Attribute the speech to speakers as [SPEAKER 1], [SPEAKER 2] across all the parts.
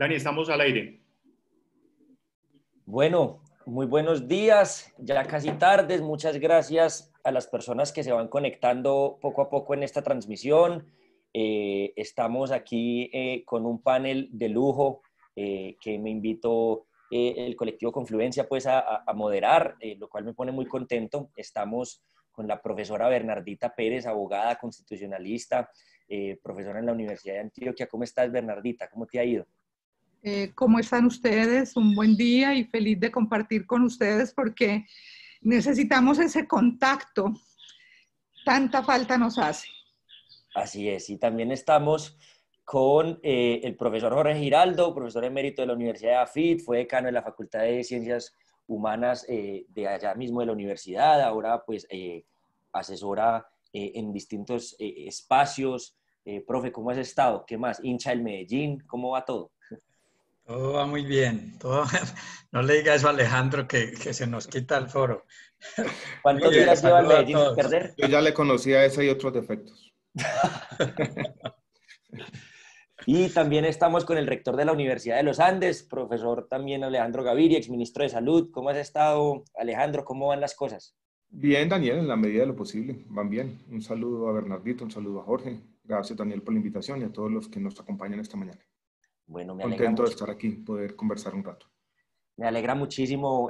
[SPEAKER 1] Dani, estamos al aire.
[SPEAKER 2] Bueno, muy buenos días, ya casi tardes. Muchas gracias a las personas que se van conectando poco a poco en esta transmisión. Estamos aquí con un panel de lujo que me invitó el colectivo Confluencia pues a moderar, lo cual me pone muy contento. Estamos con la profesora Bernardita Pérez, abogada constitucionalista, profesora en la Universidad de Antioquia. ¿Cómo estás, Bernardita? ¿Cómo te ha ido?
[SPEAKER 3] ¿Cómo están ustedes? Un buen día y feliz de compartir con ustedes porque necesitamos ese contacto. Tanta falta nos hace.
[SPEAKER 2] Así es, y también estamos con el profesor Jorge Giraldo, profesor emérito de la Universidad de AFIT, fue decano de la Facultad de Ciencias Humanas de allá mismo de la universidad, ahora pues asesora en distintos espacios. Profe, ¿cómo has estado? ¿Qué más? Hincha del Medellín, ¿cómo va todo?
[SPEAKER 4] Todo va muy bien. No le diga eso a Alejandro que se nos quita el foro. Muy
[SPEAKER 2] ¿Cuántos
[SPEAKER 4] bien,
[SPEAKER 2] días lleva el
[SPEAKER 4] saludo a
[SPEAKER 2] Medellín sin
[SPEAKER 4] todos.
[SPEAKER 2] perder?
[SPEAKER 5] Yo ya le conocía ese y otros defectos.
[SPEAKER 2] Y también estamos con el rector de la Universidad de los Andes, profesor también Alejandro Gaviria, exministro de Salud. ¿Cómo has estado, Alejandro? ¿Cómo van las cosas?
[SPEAKER 5] Bien, Daniel, en la medida de lo posible, van bien. Un saludo a Bernardito, un saludo a Jorge. Gracias, Daniel, por la invitación y a todos los que nos acompañan esta mañana.
[SPEAKER 2] Bueno,
[SPEAKER 5] Contento de estar aquí, poder conversar un rato.
[SPEAKER 2] Me alegra muchísimo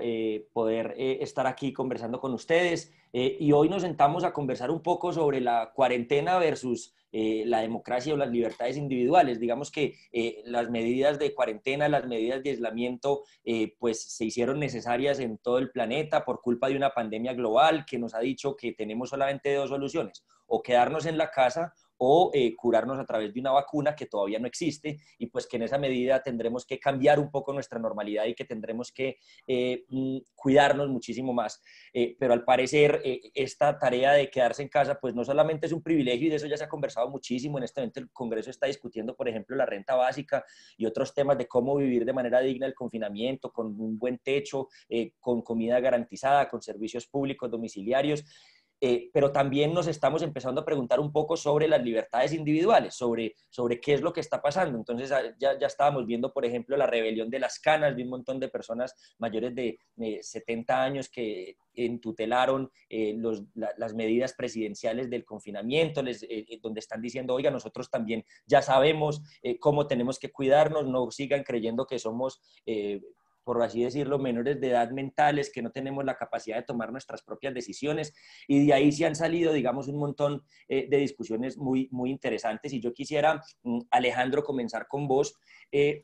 [SPEAKER 2] poder estar aquí conversando con ustedes y hoy nos sentamos a conversar un poco sobre la cuarentena versus la democracia o las libertades individuales. Digamos que las medidas de cuarentena, las medidas de aislamiento, pues se hicieron necesarias en todo el planeta por culpa de una pandemia global que nos ha dicho que tenemos solamente dos soluciones, o quedarnos en la casa o curarnos a través de una vacuna que todavía no existe, y pues que en esa medida tendremos que cambiar un poco nuestra normalidad y que tendremos que cuidarnos muchísimo más. Pero al parecer esta tarea de quedarse en casa pues no solamente es un privilegio, y de eso ya se ha conversado muchísimo. En este momento el Congreso está discutiendo, por ejemplo, la renta básica y otros temas de cómo vivir de manera digna el confinamiento, con un buen techo, con comida garantizada, con servicios públicos domiciliarios. Pero también nos estamos empezando a preguntar un poco sobre las libertades individuales, sobre qué es lo que está pasando. Entonces ya estábamos viendo, por ejemplo, la rebelión de las canas de un montón de personas mayores de 70 años que entutelaron las medidas presidenciales del confinamiento, donde están diciendo, oiga, nosotros también ya sabemos cómo tenemos que cuidarnos, no sigan creyendo que somos por así decirlo, menores de edad mentales, que no tenemos la capacidad de tomar nuestras propias decisiones, y de ahí se han salido, digamos, un montón de discusiones muy, muy interesantes. Y yo quisiera, Alejandro, comenzar con vos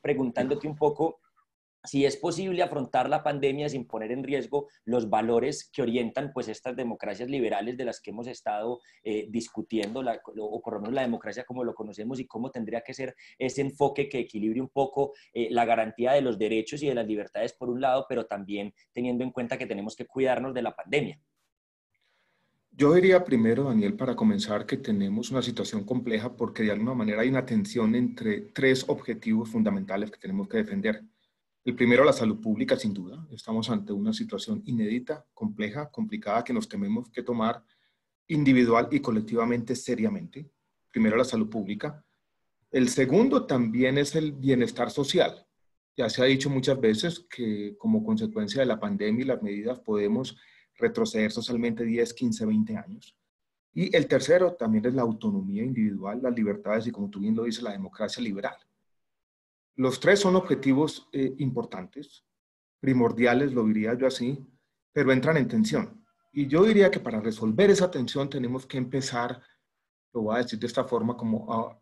[SPEAKER 2] preguntándote un poco si es posible afrontar la pandemia sin poner en riesgo los valores que orientan pues estas democracias liberales de las que hemos estado discutiendo, o por lo menos la democracia como lo conocemos, y cómo tendría que ser ese enfoque que equilibre un poco la garantía de los derechos y de las libertades por un lado, pero también teniendo en cuenta que tenemos que cuidarnos de la pandemia.
[SPEAKER 5] Yo diría primero, Daniel, para comenzar, que tenemos una situación compleja porque de alguna manera hay una tensión entre tres objetivos fundamentales que tenemos que defender. El primero, la salud pública, sin duda. Estamos ante una situación inédita, compleja, complicada, que nos tenemos que tomar individual y colectivamente seriamente. Primero, la salud pública. El segundo también es el bienestar social. Ya se ha dicho muchas veces que como consecuencia de la pandemia y las medidas podemos retroceder socialmente 10, 15, 20 años. Y el tercero también es la autonomía individual, las libertades y, como tú bien lo dices, la democracia liberal. Los tres son objetivos importantes, primordiales, lo diría yo así, pero entran en tensión. Y yo diría que para resolver esa tensión tenemos que empezar, lo voy a decir de esta forma, como a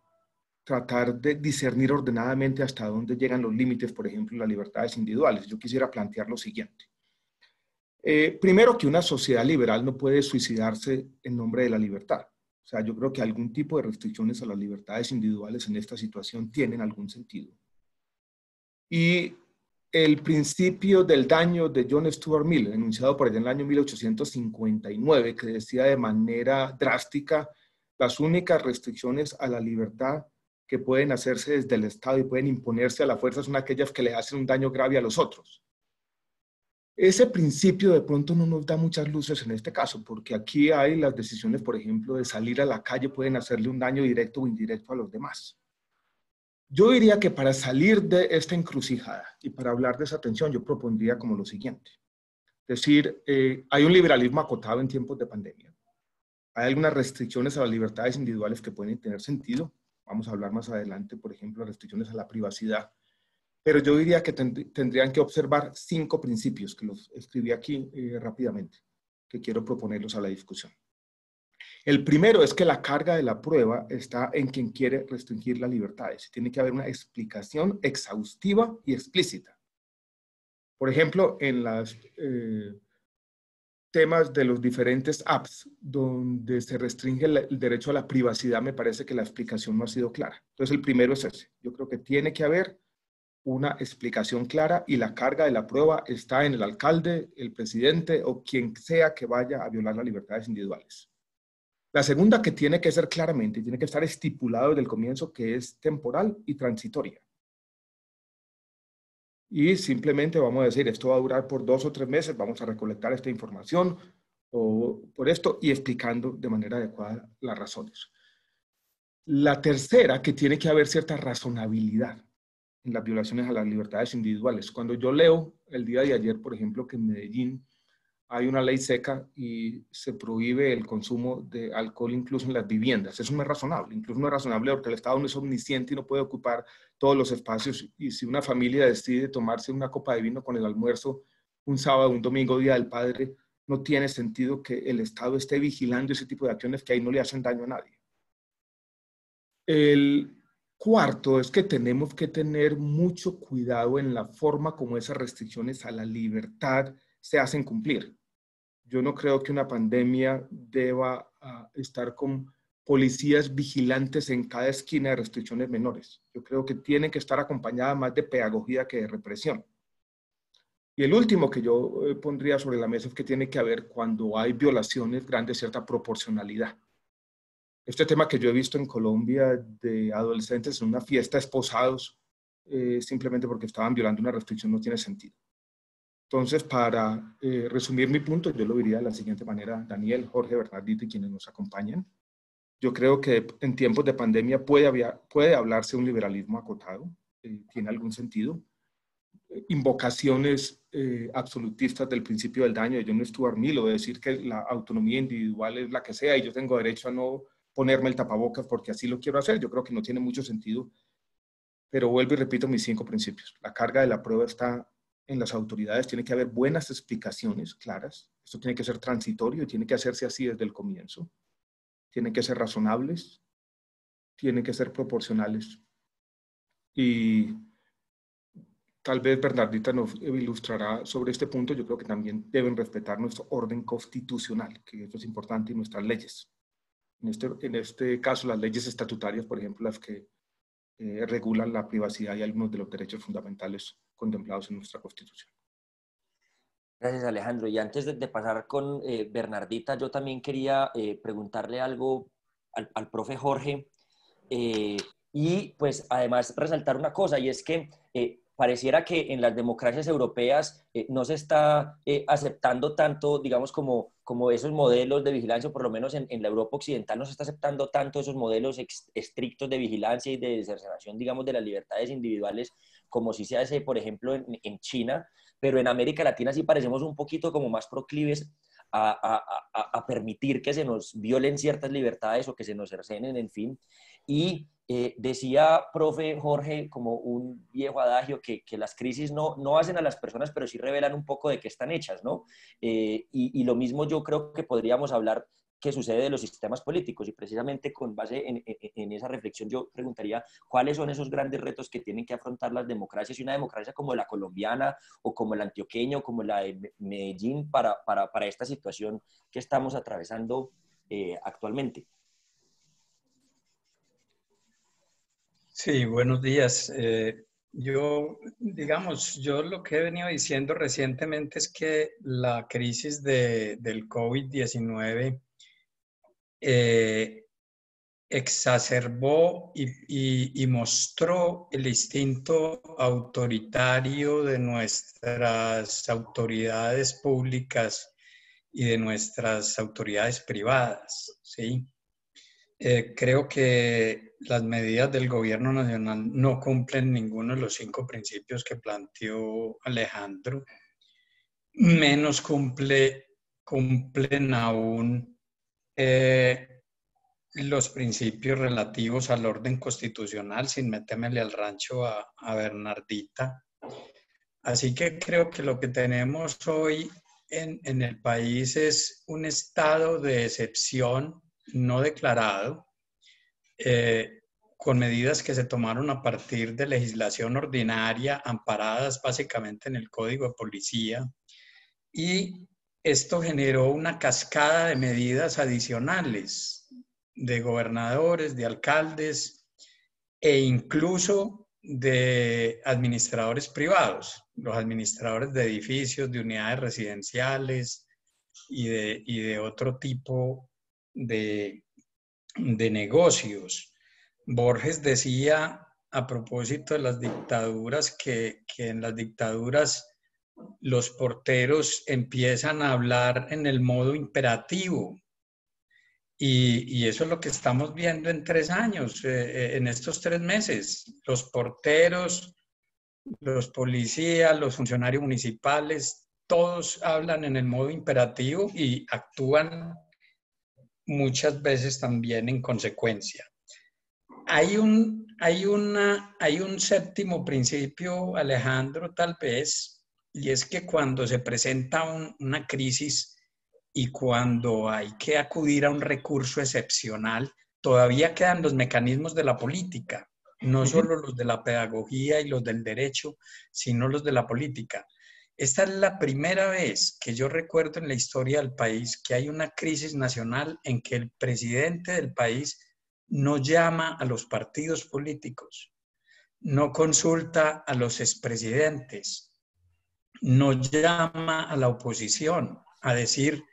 [SPEAKER 5] tratar de discernir ordenadamente hasta dónde llegan los límites, por ejemplo, las libertades individuales. Yo quisiera plantear lo siguiente. Primero, que una sociedad liberal no puede suicidarse en nombre de la libertad. O sea, yo creo que algún tipo de restricciones a las libertades individuales en esta situación tienen algún sentido. Y el principio del daño de John Stuart Mill, enunciado por allá en el año 1859, que decía de manera drástica, las únicas restricciones a la libertad que pueden hacerse desde el Estado y pueden imponerse a la fuerza son aquellas que le hacen un daño grave a los otros. Ese principio de pronto no nos da muchas luces en este caso, porque aquí hay las decisiones, por ejemplo, de salir a la calle pueden hacerle un daño directo o indirecto a los demás. Yo diría que para salir de esta encrucijada y para hablar de esa tensión, yo propondría como lo siguiente. Es decir, hay un liberalismo acotado en tiempos de pandemia. Hay algunas restricciones a las libertades individuales que pueden tener sentido. Vamos a hablar más adelante, por ejemplo, restricciones a la privacidad. Pero yo diría que tendrían que observar 5 principios, que los escribí aquí rápidamente, que quiero proponerlos a la discusión. El primero es que la carga de la prueba está en quien quiere restringir las libertades. Tiene que haber una explicación exhaustiva y explícita. Por ejemplo, en los temas de los diferentes apps donde se restringe el derecho a la privacidad, me parece que la explicación no ha sido clara. Entonces, el primero es ese. Yo creo que tiene que haber una explicación clara y la carga de la prueba está en el alcalde, el presidente o quien sea que vaya a violar las libertades individuales. La segunda, que tiene que ser claramente, tiene que estar estipulado desde el comienzo, que es temporal y transitoria. Y simplemente vamos a decir, esto va a durar por 2 o 3 meses, vamos a recolectar esta información o por esto y explicando de manera adecuada las razones. La tercera, que tiene que haber cierta razonabilidad en las violaciones a las libertades individuales. Cuando yo leo el día de ayer, por ejemplo, que en Medellín hay una ley seca y se prohíbe el consumo de alcohol incluso en las viviendas. Eso no es razonable. Incluso no es razonable porque el Estado no es omnisciente y no puede ocupar todos los espacios. Y si una familia decide tomarse una copa de vino con el almuerzo un sábado, un domingo, Día del Padre, no tiene sentido que el Estado esté vigilando ese tipo de acciones que ahí no le hacen daño a nadie. El cuarto es que tenemos que tener mucho cuidado en la forma como esas restricciones a la libertad se hacen cumplir. Yo no creo que una pandemia deba estar con policías vigilantes en cada esquina de restricciones menores. Yo creo que tienen que estar acompañadas más de pedagogía que de represión. Y el último que yo pondría sobre la mesa es que tiene que haber, cuando hay violaciones grandes, cierta proporcionalidad. Este tema que yo he visto en Colombia de adolescentes en una fiesta esposados simplemente porque estaban violando una restricción no tiene sentido. Entonces, para resumir mi punto, yo lo diría de la siguiente manera, Daniel, Jorge, Bernardito y quienes nos acompañan. Yo creo que en tiempos de pandemia puede hablarse de un liberalismo acotado, tiene algún sentido. Invocaciones absolutistas del principio del daño de John Stuart Mill, o decir que la autonomía individual es la que sea y yo tengo derecho a no ponerme el tapabocas porque así lo quiero hacer, yo creo que no tiene mucho sentido. Pero vuelvo y repito mis 5 principios. La carga de la prueba está en las autoridades, tiene que haber buenas explicaciones claras, esto tiene que ser transitorio y tiene que hacerse así desde el comienzo, tienen que ser razonables, tienen que ser proporcionales. Y tal vez Bernardita nos ilustrará sobre este punto. Yo creo que también deben respetar nuestro orden constitucional, que esto es importante, y nuestras leyes. En este caso, las leyes estatutarias, por ejemplo, las que regulan la privacidad y algunos de los derechos fundamentales contemplados en nuestra Constitución.
[SPEAKER 2] Gracias, Alejandro. Y antes de pasar con Bernardita, yo también quería preguntarle algo al profe Jorge y pues además resaltar una cosa, y es que pareciera que en las democracias europeas no se está aceptando tanto, digamos, como esos modelos de vigilancia, o por lo menos en la Europa occidental no se está aceptando tanto esos modelos estrictos de vigilancia y de cercenación, digamos, de las libertades individuales, como si se hace, por ejemplo, en China, pero en América Latina sí parecemos un poquito como más proclives a permitir que se nos violen ciertas libertades o que se nos cercenen, en fin. Y decía, profe Jorge, como un viejo adagio, que las crisis no hacen a las personas, pero sí revelan un poco de qué están hechas, ¿no? Y lo mismo yo creo que podríamos hablar que sucede de los sistemas políticos, y precisamente con base en esa reflexión yo preguntaría cuáles son esos grandes retos que tienen que afrontar las democracias, y una democracia como la colombiana o como la antioqueña o como la de Medellín para esta situación que estamos atravesando actualmente.
[SPEAKER 4] Sí, buenos días. Yo lo que he venido diciendo recientemente es que la crisis del COVID-19 exacerbó y mostró el instinto autoritario de nuestras autoridades públicas y de nuestras autoridades privadas, ¿sí? Creo que las medidas del gobierno nacional no cumplen ninguno de los 5 principios que planteó Alejandro, menos cumplen aún los principios relativos al orden constitucional, sin metérmele al rancho a Bernardita. Así que creo que lo que tenemos hoy en el país es un estado de excepción no declarado, con medidas que se tomaron a partir de legislación ordinaria, amparadas básicamente en el Código de Policía, y esto generó una cascada de medidas adicionales de gobernadores, de alcaldes e incluso de administradores privados, los administradores de edificios, de unidades residenciales y de otro tipo de negocios. Borges decía a propósito de las dictaduras que en las dictaduras los porteros empiezan a hablar en el modo imperativo. Y eso es lo que estamos viendo en 3 años, en estos 3 meses. Los porteros, los policías, los funcionarios municipales, todos hablan en el modo imperativo y actúan muchas veces también en consecuencia. Hay un séptimo principio, Alejandro, tal vez, y es que cuando se presenta una crisis y cuando hay que acudir a un recurso excepcional, todavía quedan los mecanismos de la política, no solo los de la pedagogía y los del derecho, sino los de la política. Esta es la primera vez que yo recuerdo en la historia del país que hay una crisis nacional en que el presidente del país no llama a los partidos políticos, no consulta a los expresidentes, no llama a la oposición a decir,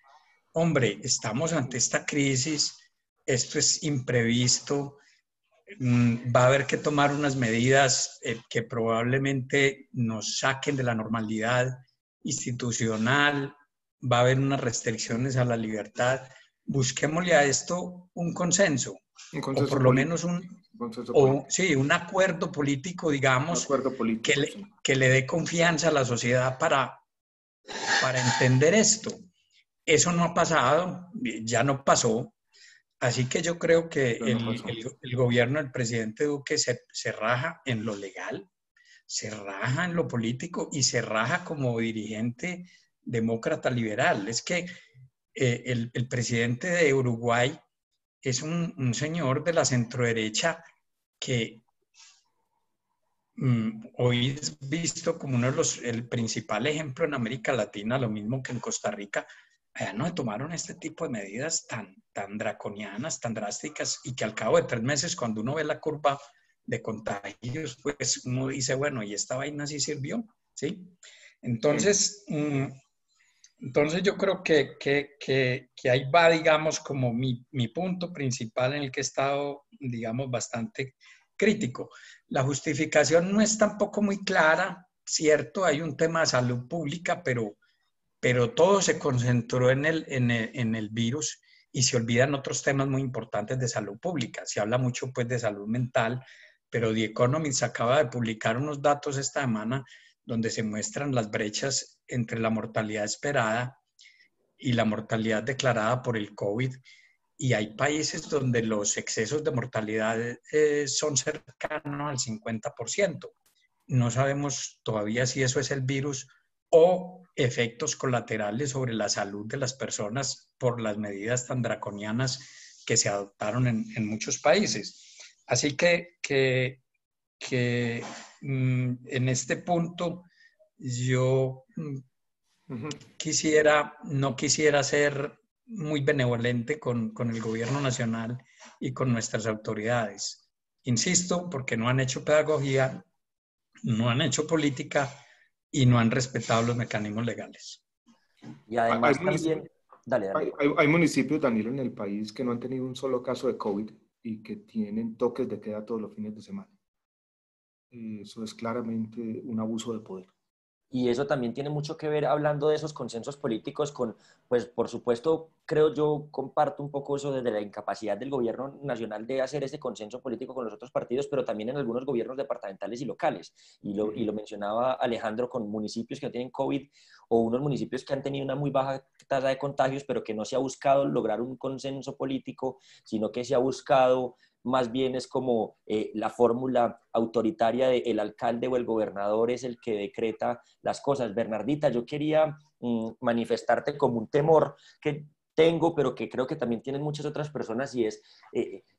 [SPEAKER 4] hombre, estamos ante esta crisis, esto es imprevisto, va a haber que tomar unas medidas que probablemente nos saquen de la normalidad institucional, va a haber unas restricciones a la libertad. Busquémosle a esto un consenso o por lo menos un acuerdo político, digamos, que le dé confianza a la sociedad para entender esto. Eso no ha pasado, ya no pasó. Así que yo creo que el gobierno del presidente Duque se raja en lo legal, se raja en lo político y se raja como dirigente demócrata liberal. Es que el presidente de Uruguay es un señor de la centroderecha que hoy es visto como el principal ejemplo en América Latina, lo mismo que en Costa Rica. Allá no se tomaron este tipo de medidas tan draconianas, tan drásticas, y que al cabo de 3 meses, cuando uno ve la curva de contagios, pues uno dice, bueno, ¿y esta vaina sí sirvió? ¿Sí? Entonces, yo creo que ahí va, digamos, como mi punto principal en el que he estado, digamos, bastante crítico. La justificación no es tampoco muy clara, ¿cierto? Hay un tema de salud pública, pero todo se concentró en el virus y se olvidan otros temas muy importantes de salud pública. Se habla mucho pues de salud mental, pero The Economist acaba de publicar unos datos esta semana donde se muestran las brechas entre la mortalidad esperada y la mortalidad declarada por el COVID. Y hay países donde los excesos de mortalidad son cercanos al 50%. No sabemos todavía si eso es el virus o efectos colaterales sobre la salud de las personas por las medidas tan draconianas que se adoptaron en muchos países. Así que en este punto yo no quisiera ser muy benevolente con el gobierno nacional y con nuestras autoridades. Insisto, porque no han hecho pedagogía, no han hecho política y no han respetado los mecanismos legales.
[SPEAKER 2] Y además también... Dale.
[SPEAKER 5] Hay municipios, Daniel, en el país que no han tenido un solo caso de COVID y que tienen toques de queda todos los fines de semana. Eso es claramente un abuso de poder.
[SPEAKER 2] Y eso también tiene mucho que ver, hablando de esos consensos políticos, con, pues por supuesto, creo yo, comparto un poco eso desde la incapacidad del gobierno nacional de hacer ese consenso político con los otros partidos, pero también en algunos gobiernos departamentales y locales. Y lo mencionaba Alejandro, con municipios que no tienen COVID o unos municipios que han tenido una muy baja tasa de contagios, pero que no se ha buscado lograr un consenso político, sino que se ha buscado más bien es como la fórmula autoritaria de el alcalde o el gobernador es el que decreta las cosas. Bernardita, yo quería manifestarte como un temor que tengo, pero que creo que también tienen muchas otras personas, y es,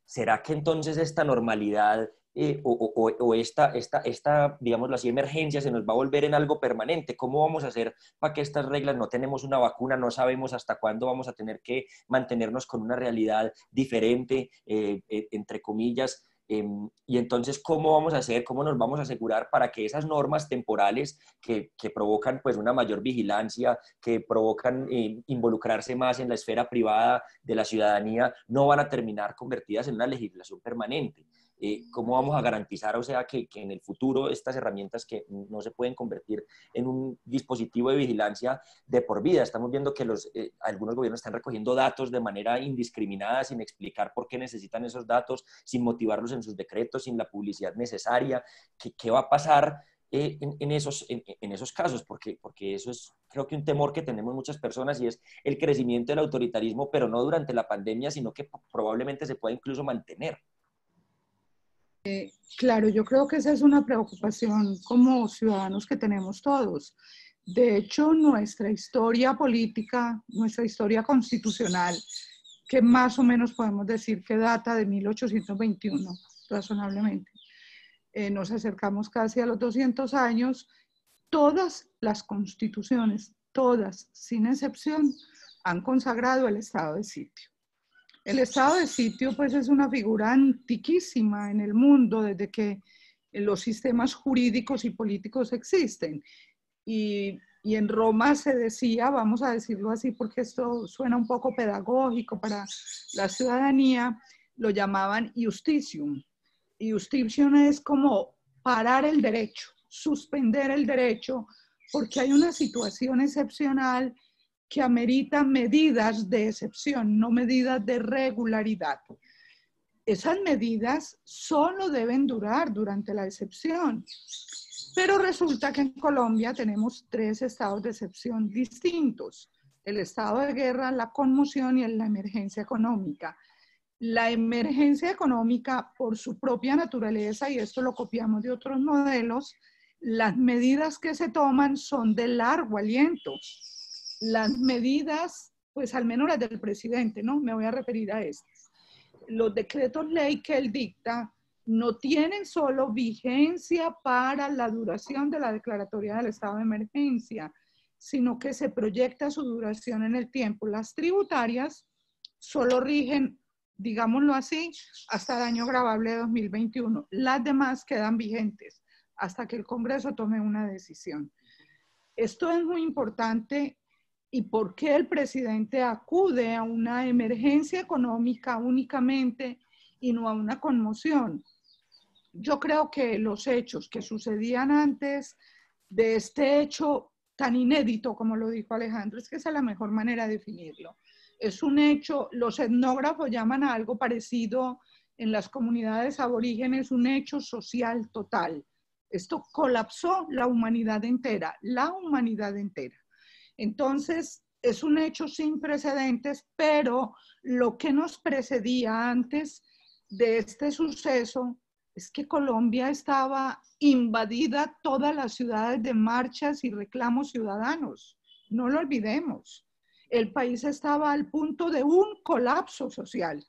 [SPEAKER 2] ¿será que entonces esta normalidad o esta, digámoslo así, emergencia se nos va a volver en algo permanente? ¿Cómo vamos a hacer para que estas reglas, no tenemos una vacuna, no sabemos hasta cuándo vamos a tener que mantenernos con una realidad diferente, entre comillas? Y entonces, ¿cómo vamos a hacer, cómo nos vamos a asegurar para que esas normas temporales que provocan pues una mayor vigilancia, que provocan involucrarse más en la esfera privada de la ciudadanía, no van a terminar convertidas en una legislación permanente? ¿Cómo vamos a garantizar, o sea, que en el futuro estas herramientas que no se pueden convertir en un dispositivo de vigilancia de por vida? Estamos viendo que algunos gobiernos están recogiendo datos de manera indiscriminada, sin explicar por qué necesitan esos datos, sin motivarlos en sus decretos, sin la publicidad necesaria. ¿Qué va a pasar en esos casos? Porque eso es, creo que un temor que tenemos muchas personas, y es el crecimiento del autoritarismo, pero no durante la pandemia, sino que probablemente se pueda incluso mantener.
[SPEAKER 3] Claro, yo creo que esa es una preocupación como ciudadanos que tenemos todos. De hecho, nuestra historia política, nuestra historia constitucional, que más o menos podemos decir que data de 1821, razonablemente, nos acercamos casi a los 200 años, todas las constituciones, todas, sin excepción, han consagrado el estado de sitio. El estado de sitio, pues, es una figura antiquísima en el mundo desde que los sistemas jurídicos y políticos existen. Y en Roma se decía, vamos a decirlo así porque esto suena un poco pedagógico para la ciudadanía, lo llamaban iustitium. Iustitium es como parar el derecho, suspender el derecho, porque hay una situación excepcional que amerita medidas de excepción, no medidas de regularidad. Esas medidas solo deben durar durante la excepción. Pero resulta que en Colombia tenemos 3 estados de excepción distintos: el estado de guerra, la conmoción y la emergencia económica. La emergencia económica, por su propia naturaleza, y esto lo copiamos de otros modelos, las medidas que se toman son de largo aliento. Las medidas, pues al menos las del presidente, ¿no? Me voy a referir a estas. Los decretos ley que él dicta no tienen solo vigencia para la duración de la declaratoria del estado de emergencia, sino que se proyecta su duración en el tiempo. Las tributarias solo rigen, digámoslo así, hasta el año gravable de 2021. Las demás quedan vigentes hasta que el Congreso tome una decisión. Esto es muy importante. ¿Y por qué el presidente acude a una emergencia económica únicamente y no a una conmoción? Yo creo que los hechos que sucedían antes de este hecho tan inédito, como lo dijo Alejandro, es que esa es la mejor manera de definirlo. Es un hecho, los etnógrafos llaman a algo parecido en las comunidades aborígenes, un hecho social total. Esto colapsó la humanidad entera, Entonces, es un hecho sin precedentes, pero lo que nos precedía antes de este suceso es que Colombia estaba invadida, todas las ciudades, de marchas y reclamos ciudadanos. No lo olvidemos. El país estaba al punto de un colapso social.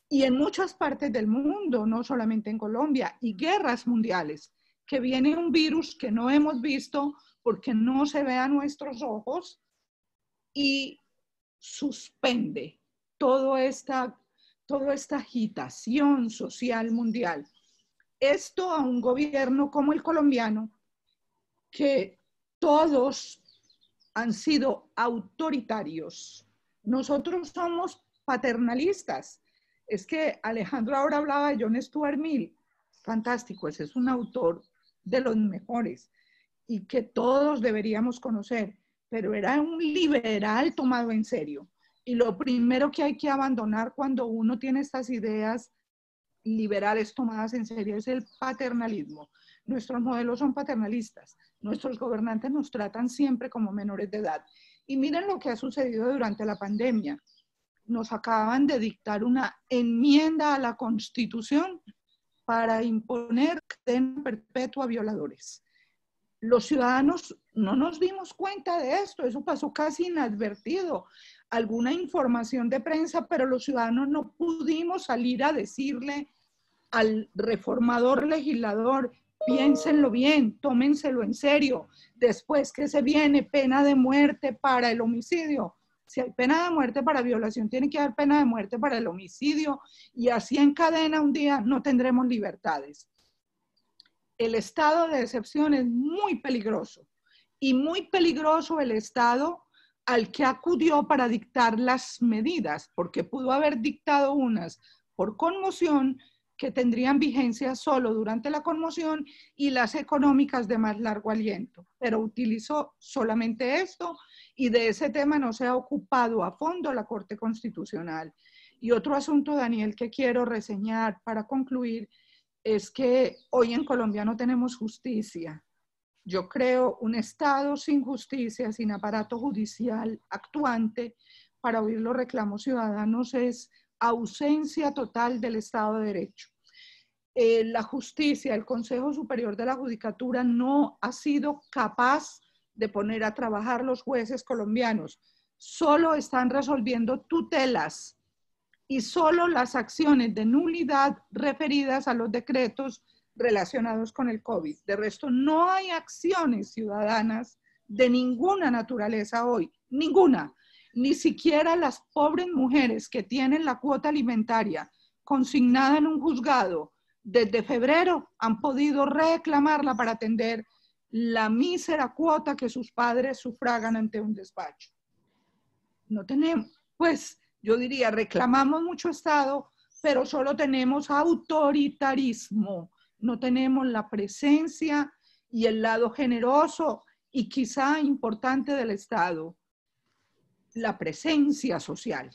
[SPEAKER 3] Y en muchas partes del mundo, no solamente en Colombia, y guerras mundiales, que viene un virus que no hemos visto porque no se ve a nuestros ojos y suspende toda esta agitación social mundial. Esto a un gobierno como el colombiano, que todos han sido autoritarios. Nosotros somos paternalistas. Es que Alejandro ahora hablaba de John Stuart Mill. Fantástico, ese es un autor de los mejores. y que todos deberíamos conocer, pero era un liberal tomado en serio. Y lo primero que hay que abandonar cuando uno tiene estas ideas liberales tomadas en serio es el paternalismo. Nuestros modelos son paternalistas. Nuestros gobernantes nos tratan siempre como menores de edad. Y miren lo que ha sucedido durante la pandemia. Nos acaban de dictar una enmienda a la Constitución para imponer cadena perpetua a violadores. Los ciudadanos no nos dimos cuenta de esto, eso pasó casi inadvertido. Alguna información de prensa, pero los ciudadanos no pudimos salir a decirle al reformador legislador, piénsenlo bien, tómenselo en serio. Después que se viene pena de muerte para el homicidio. Si hay pena de muerte para violación, tiene que haber pena de muerte para el homicidio, y así en cadena un día no tendremos libertades. El estado de excepción es muy peligroso, y muy peligroso el estado al que acudió para dictar las medidas, porque pudo haber dictado unas por conmoción que tendrían vigencia solo durante la conmoción y las económicas de más largo aliento, pero utilizó solamente esto y de ese tema no se ha ocupado a fondo la Corte Constitucional. Y otro asunto, Daniel, que quiero reseñar para concluir es que hoy en Colombia no tenemos justicia. Yo creo un Estado sin justicia, sin aparato judicial actuante para oír los reclamos ciudadanos es ausencia total del Estado de Derecho. La justicia, el Consejo Superior de la Judicatura no ha sido capaz de poner a trabajar los jueces colombianos. Solo están resolviendo tutelas y solo las acciones de nulidad referidas a los decretos relacionados con el COVID. De resto, no hay acciones ciudadanas de ninguna naturaleza hoy, ninguna. Ni siquiera las pobres mujeres que tienen la cuota alimentaria consignada en un juzgado desde febrero han podido reclamarla para atender la mísera cuota que sus padres sufragan ante un despacho. No tenemos, pues yo diría, reclamamos mucho Estado, pero solo tenemos autoritarismo, no tenemos la presencia y el lado generoso y quizá importante del Estado, la presencia social.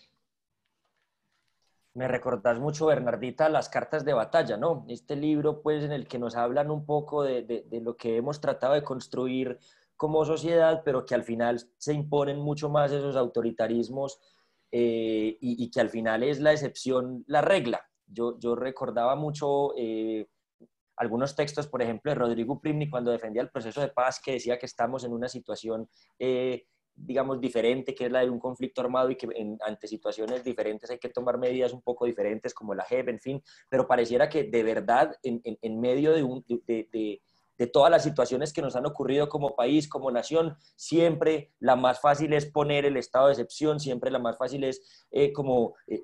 [SPEAKER 2] Me recordás mucho, Bernardita, las cartas de batalla, ¿no? Este libro, pues, en el que nos hablan un poco de lo que hemos tratado de construir como sociedad, pero que al final se imponen mucho más esos autoritarismos y que al final es la excepción, la regla. Yo recordaba mucho algunos textos, por ejemplo, de Rodrigo Primi cuando defendía el proceso de paz, que decía que estamos en una situación digamos, diferente, que es la de un conflicto armado y que ante situaciones diferentes hay que tomar medidas un poco diferentes, como la JEP, en fin, pero pareciera que de verdad, en medio de todas las situaciones que nos han ocurrido como país, como nación, siempre la más fácil es poner el estado de excepción, siempre la más fácil es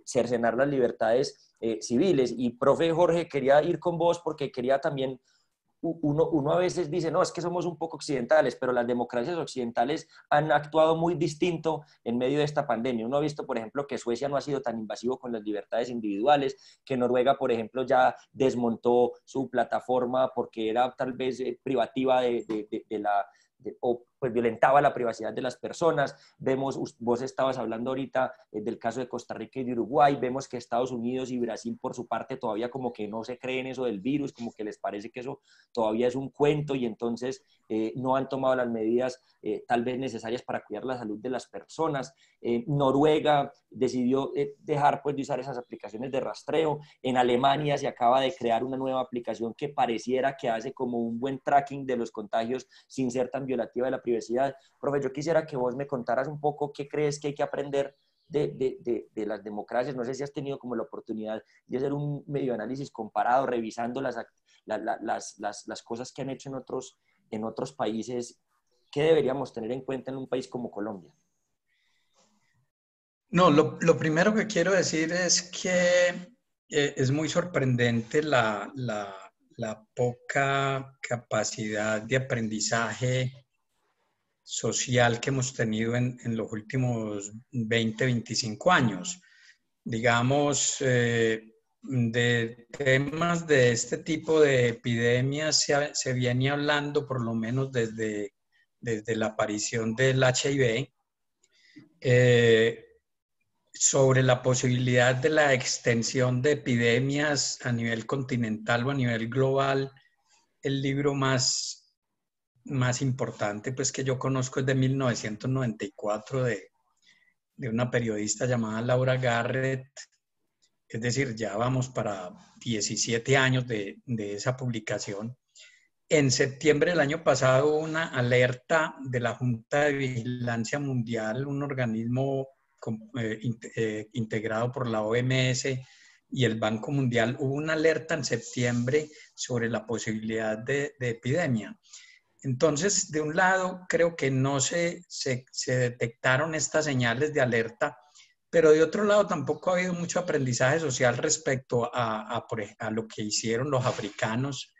[SPEAKER 2] cercenar las libertades civiles. Y profe Jorge, quería ir con vos porque quería también uno a veces dice, no, es que somos un poco occidentales, pero las democracias occidentales han actuado muy distinto en medio de esta pandemia. Uno ha visto, por ejemplo, que Suecia no ha sido tan invasivo con las libertades individuales, que Noruega, por ejemplo, ya desmontó su plataforma porque era tal vez privativa o pues violentaba la privacidad de las personas. Vemos, vos estabas hablando ahorita del caso de Costa Rica y de Uruguay, vemos que Estados Unidos y Brasil por su parte todavía como que no se creen eso del virus, como que les parece que eso todavía es un cuento y entonces no han tomado las medidas tal vez necesarias para cuidar la salud de las personas. Noruega decidió dejar pues de usar esas aplicaciones de rastreo. En Alemania se acaba de crear una nueva aplicación que pareciera que hace como un buen tracking de los contagios sin ser tan violativa de la privacidad. Profe, yo quisiera que vos me contaras un poco qué crees que hay que aprender de las democracias. No sé si has tenido como la oportunidad de hacer un medio análisis comparado, revisando las cosas que han hecho en otros países. ¿Qué deberíamos tener en cuenta en un país como Colombia?
[SPEAKER 4] No, lo primero que quiero decir es que es muy sorprendente la poca capacidad de aprendizaje social que hemos tenido en los últimos 20, 25 años. Digamos, de temas de este tipo de epidemias se viene hablando por lo menos desde la aparición del HIV, sobre la posibilidad de la extensión de epidemias a nivel continental o a nivel global. El libro más importante pues, que yo conozco es de 1994 de una periodista llamada Laura Garrett. Es decir, ya vamos para 17 años de esa publicación. En septiembre del año pasado hubo una alerta de la Junta de Vigilancia Mundial, un organismo integrado por la OMS y el Banco Mundial. Hubo una alerta en septiembre sobre la posibilidad de epidemia. Entonces, de un lado, creo que no se detectaron estas señales de alerta, pero de otro lado tampoco ha habido mucho aprendizaje social respecto a lo que hicieron los africanos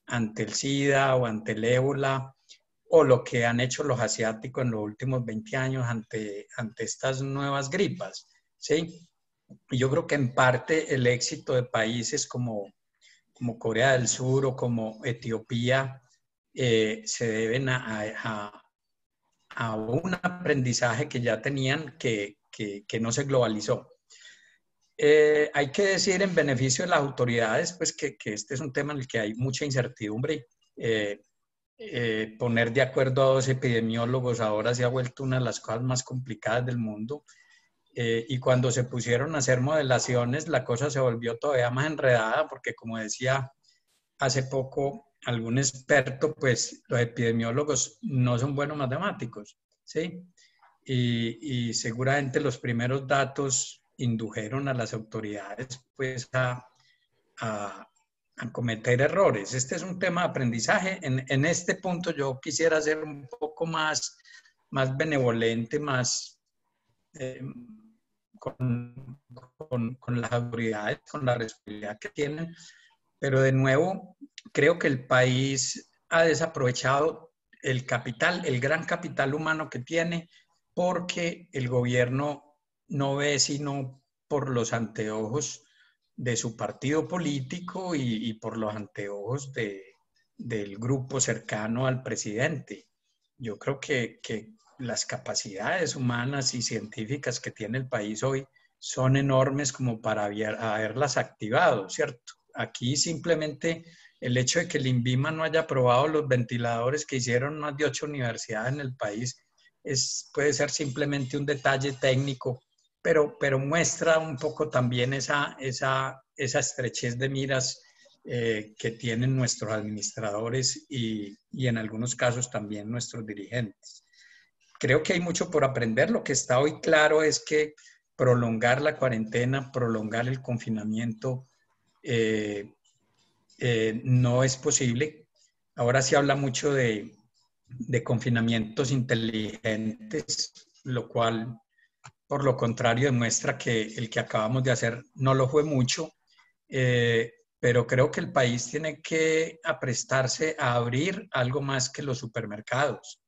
[SPEAKER 4] ante el SIDA o ante el ébola, o lo que han hecho los asiáticos en los últimos 20 años ante estas nuevas gripas, ¿sí? Y yo creo que en parte el éxito de países como Corea del Sur o como Etiopía se deben a un aprendizaje que ya tenían que no se globalizó. Hay que decir en beneficio de las autoridades pues que este es un tema en el que hay mucha incertidumbre. Poner de acuerdo a 2 epidemiólogos ahora se ha vuelto una de las cosas más complicadas del mundo. Y cuando se pusieron a hacer modelaciones, la cosa se volvió todavía más enredada porque, como decía hace poco algún experto, pues los epidemiólogos no son buenos matemáticos, ¿sí? Y seguramente los primeros datos indujeron a las autoridades pues a cometer errores. Este es un tema de aprendizaje. En este punto yo quisiera ser un poco más benevolente, más con las autoridades, con la responsabilidad que tienen, pero de nuevo creo que el país ha desaprovechado el capital, el gran capital humano que tiene, porque el gobierno no ve sino por los anteojos de su partido político y por los anteojos del grupo cercano al presidente. Yo creo que las capacidades humanas y científicas que tiene el país hoy son enormes como para haberlas activado, ¿cierto? Aquí simplemente el hecho de que el INVIMA no haya aprobado los ventiladores que hicieron más de 8 universidades en el país puede ser simplemente un detalle técnico, pero muestra un poco también esa estrechez de miras que tienen nuestros administradores y en algunos casos también nuestros dirigentes. Creo que hay mucho por aprender. Lo que está hoy claro es que prolongar la cuarentena, prolongar el confinamiento no es posible. Ahora se habla mucho de confinamientos inteligentes, lo cual, por lo contrario, demuestra que el que acabamos de hacer no lo fue mucho, pero creo que el país tiene que aprestarse a abrir algo más que los supermercados.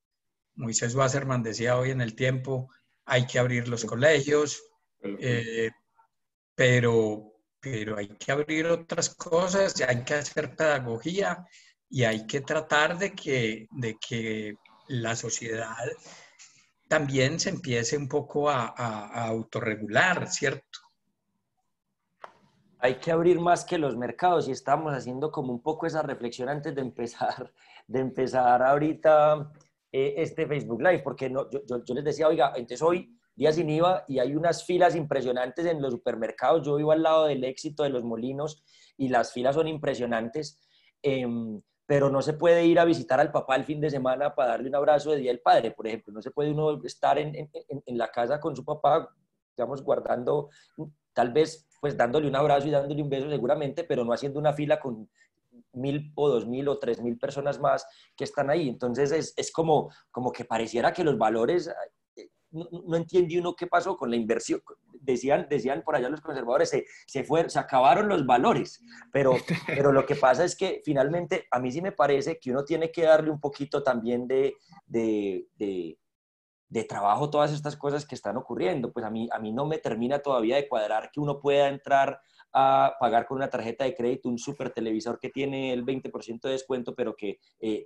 [SPEAKER 4] Moisés Wasserman decía hoy en El Tiempo, hay que abrir los colegios, pero hay que abrir otras cosas, hay que hacer pedagogía y hay que tratar de que la sociedad también se empiece un poco a autorregular, ¿cierto?
[SPEAKER 2] Hay que abrir más que los mercados y estamos haciendo como un poco esa reflexión antes de empezar ahorita este Facebook Live, porque no, yo les decía, oiga, entonces hoy día sin IVA y hay unas filas impresionantes en los supermercados. Yo vivo al lado del Éxito de los Molinos y las filas son impresionantes, pero no se puede ir a visitar al papá el fin de semana para darle un abrazo de Día del Padre, por ejemplo. No se puede uno estar en la casa con su papá, digamos, guardando, tal vez pues dándole un abrazo y dándole un beso seguramente, pero no haciendo una fila con 1.000 o 2.000 o 3.000 personas más que están ahí. Entonces es como que pareciera que los valores, no entiende uno qué pasó con la inversión. Decían por allá los conservadores, se acabaron los valores, pero lo que pasa es que finalmente a mí sí me parece que uno tiene que darle un poquito también de trabajo a todas estas cosas que están ocurriendo. Pues a mí no me termina todavía de cuadrar que uno pueda entrar a pagar con una tarjeta de crédito un super televisor que tiene el 20% de descuento, pero que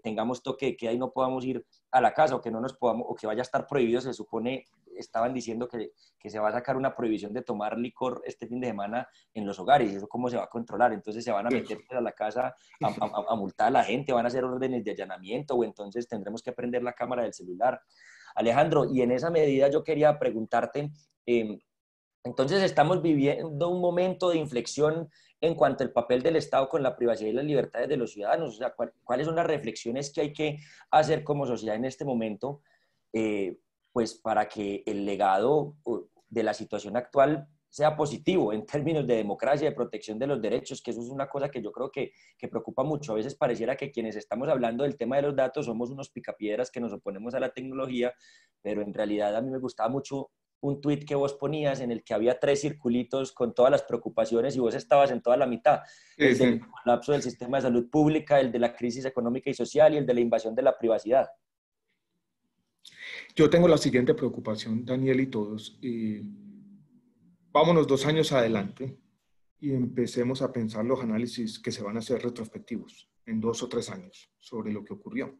[SPEAKER 2] tengamos toque de queda y no podamos ir a la casa, o que no nos podamos, o que vaya a estar prohibido. Se supone, estaban diciendo que se va a sacar una prohibición de tomar licor este fin de semana en los hogares. ¿Eso cómo se va a controlar? Entonces se van a meter a la casa a multar a la gente, van a hacer órdenes de allanamiento, o entonces tendremos que prender la cámara del celular. Alejandro, y en esa medida yo quería preguntarte, entonces estamos viviendo un momento de inflexión en cuanto al papel del Estado con la privacidad y las libertades de los ciudadanos. O sea, ¿cuáles son las reflexiones que hay que hacer como sociedad en este momento, pues para que el legado de la situación actual sea positivo en términos de democracia, de protección de los derechos? Que eso es una cosa que yo creo que preocupa mucho. A veces pareciera que quienes estamos hablando del tema de los datos somos unos picapiedras que nos oponemos a la tecnología, pero en realidad a mí me gustaba mucho un tuit que vos ponías en el que había 3 circulitos con todas las preocupaciones y vos estabas en toda la mitad. El del colapso del sistema de salud pública, el de la crisis económica y social y el de la invasión de la privacidad.
[SPEAKER 5] Yo tengo la siguiente preocupación, Daniel y todos. Vámonos 2 años adelante y empecemos a pensar los análisis que se van a hacer retrospectivos en 2 o 3 años sobre lo que ocurrió.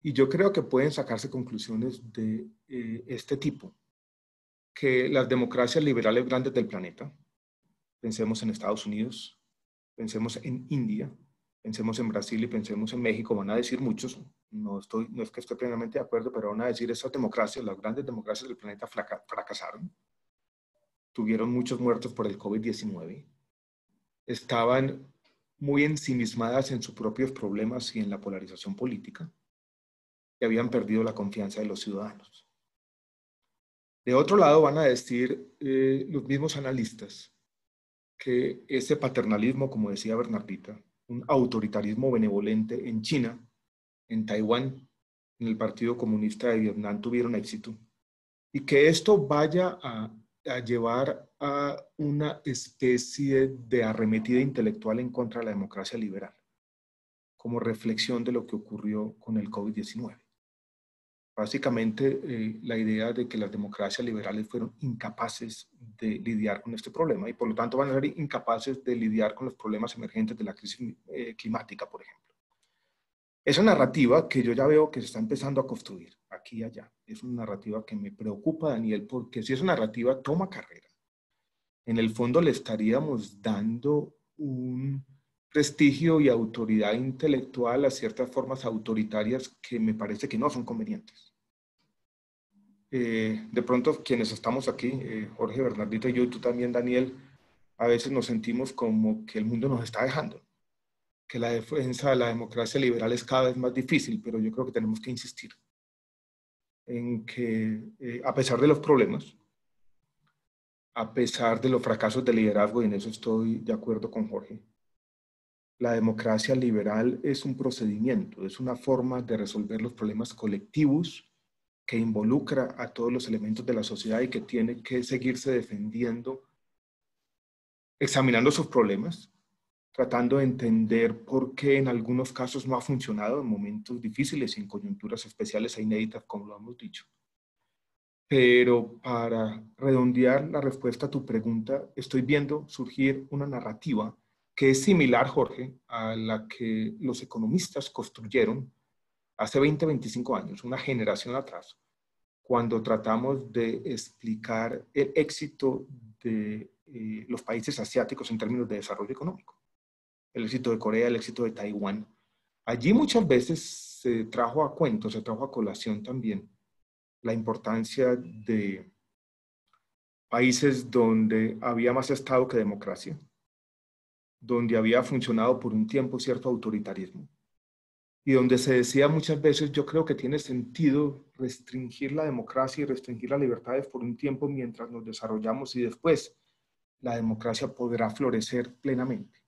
[SPEAKER 5] Y yo creo que pueden sacarse conclusiones de este tipo. Que las democracias liberales grandes del planeta, pensemos en Estados Unidos, pensemos en India, pensemos en Brasil y pensemos en México, van a decir muchos, no es que esté plenamente de acuerdo, pero van a decir esas democracias, las grandes democracias del planeta fracasaron, tuvieron muchos muertos por el COVID-19, estaban muy ensimismadas en sus propios problemas y en la polarización política, y habían perdido la confianza de los ciudadanos. De otro lado van a decir los mismos analistas que ese paternalismo, como decía Bernardita, un autoritarismo benevolente en China, en Taiwán, en el Partido Comunista de Vietnam tuvieron éxito, y que esto vaya a llevar a una especie de arremetida intelectual en contra de la democracia liberal, como reflexión de lo que ocurrió con el COVID-19. Básicamente, la idea de que las democracias liberales fueron incapaces de lidiar con este problema y por lo tanto van a ser incapaces de lidiar con los problemas emergentes de la crisis climática, por ejemplo. Esa narrativa que yo ya veo que se está empezando a construir aquí y allá, es una narrativa que me preocupa, Daniel, porque si esa narrativa toma carrera, en el fondo le estaríamos dando un prestigio y autoridad intelectual a ciertas formas autoritarias que me parece que no son convenientes. De pronto, quienes estamos aquí, Jorge, Bernardita y yo, y tú también, Daniel, a veces nos sentimos como que el mundo nos está dejando, que la defensa de la democracia liberal es cada vez más difícil, pero yo creo que tenemos que insistir en que, a pesar de los problemas, a pesar de los fracasos de liderazgo, y en eso estoy de acuerdo con Jorge, la democracia liberal es un procedimiento, es una forma de resolver los problemas colectivos que involucra a todos los elementos de la sociedad y que tiene que seguirse defendiendo, examinando sus problemas, tratando de entender por qué en algunos casos no ha funcionado en momentos difíciles y en coyunturas especiales e inéditas, como lo hemos dicho. Pero para redondear la respuesta a tu pregunta, estoy viendo surgir una narrativa que es similar, Jorge, a la que los economistas construyeron hace 20, 25 años, una generación atrás, cuando tratamos de explicar el éxito de los países asiáticos en términos de desarrollo económico. El éxito de Corea, el éxito de Taiwán. Allí muchas veces se trajo a cuento, se trajo a colación también la importancia de países donde había más Estado que democracia, donde había funcionado por un tiempo cierto autoritarismo, y donde se decía muchas veces, yo creo que tiene sentido restringir la democracia y restringir las libertades por un tiempo mientras nos desarrollamos y después la democracia podrá florecer plenamente.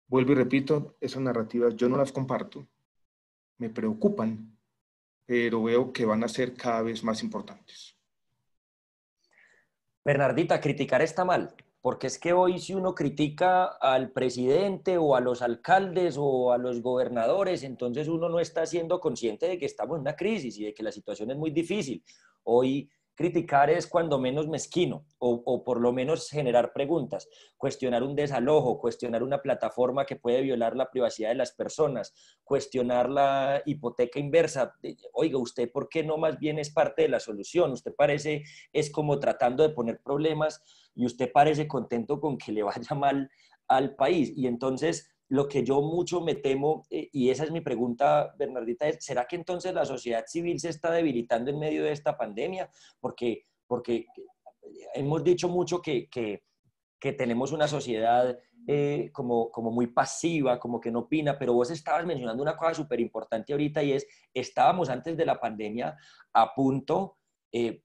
[SPEAKER 5] Vuelvo y repito, esas narrativas yo no las comparto, me preocupan, pero veo que van a ser cada vez más importantes.
[SPEAKER 2] Bernardita, criticar está mal, porque es que hoy si uno critica al presidente o a los alcaldes o a los gobernadores, entonces uno no está siendo consciente de que estamos en una crisis y de que la situación es muy difícil. Hoy Criticar es cuando menos mezquino o por lo menos generar preguntas, cuestionar un desalojo, cuestionar una plataforma que puede violar la privacidad de las personas, cuestionar la hipoteca inversa. Oiga, ¿usted por qué no más bien es parte de la solución? Usted parece, es como tratando de poner problemas y usted parece contento con que le vaya mal al país. Y entonces lo que yo mucho me temo, y esa es mi pregunta, Bernardita, es, ¿será que entonces la sociedad civil se está debilitando en medio de esta pandemia? Porque hemos dicho mucho que tenemos una sociedad como muy pasiva, como que no opina, pero vos estabas mencionando una cosa súper importante ahorita y es, estábamos antes de la pandemia a punto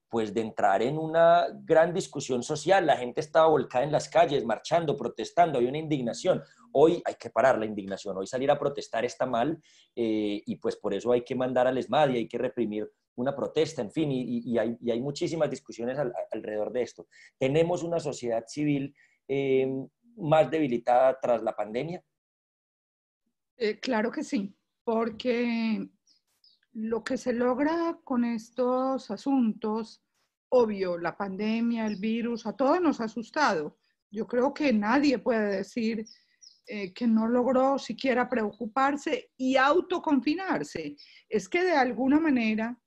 [SPEAKER 2] pues de entrar en una gran discusión social, la gente estaba volcada en las calles, marchando, protestando, había una indignación. Hoy hay que parar la indignación, hoy salir a protestar está mal y pues por eso hay que mandar al ESMAD y hay que reprimir una protesta, en fin, y hay muchísimas discusiones alrededor de esto. ¿Tenemos una sociedad civil más debilitada tras la pandemia?
[SPEAKER 3] Claro que sí, porque lo que se logra con estos asuntos, obvio, la pandemia, el virus, a todos nos ha asustado. Yo creo que nadie puede decir que no logró siquiera preocuparse y autoconfinarse. Es que de alguna manera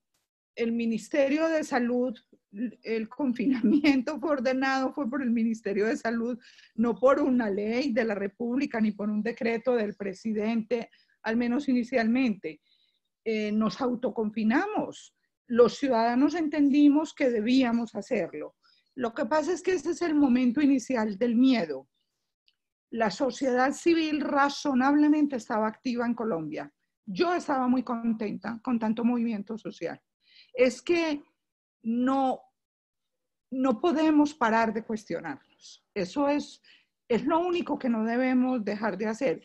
[SPEAKER 3] el Ministerio de Salud, el confinamiento fue ordenado, fue por el Ministerio de Salud, no por una ley de la República ni por un decreto del presidente, al menos inicialmente. Nos autoconfinamos. Los ciudadanos entendimos que debíamos hacerlo. Lo que pasa es que ese es el momento inicial del miedo. La sociedad civil razonablemente estaba activa en Colombia. Yo estaba muy contenta con tanto movimiento social. Es que no podemos parar de cuestionarnos. Eso es lo único que no debemos dejar de hacer.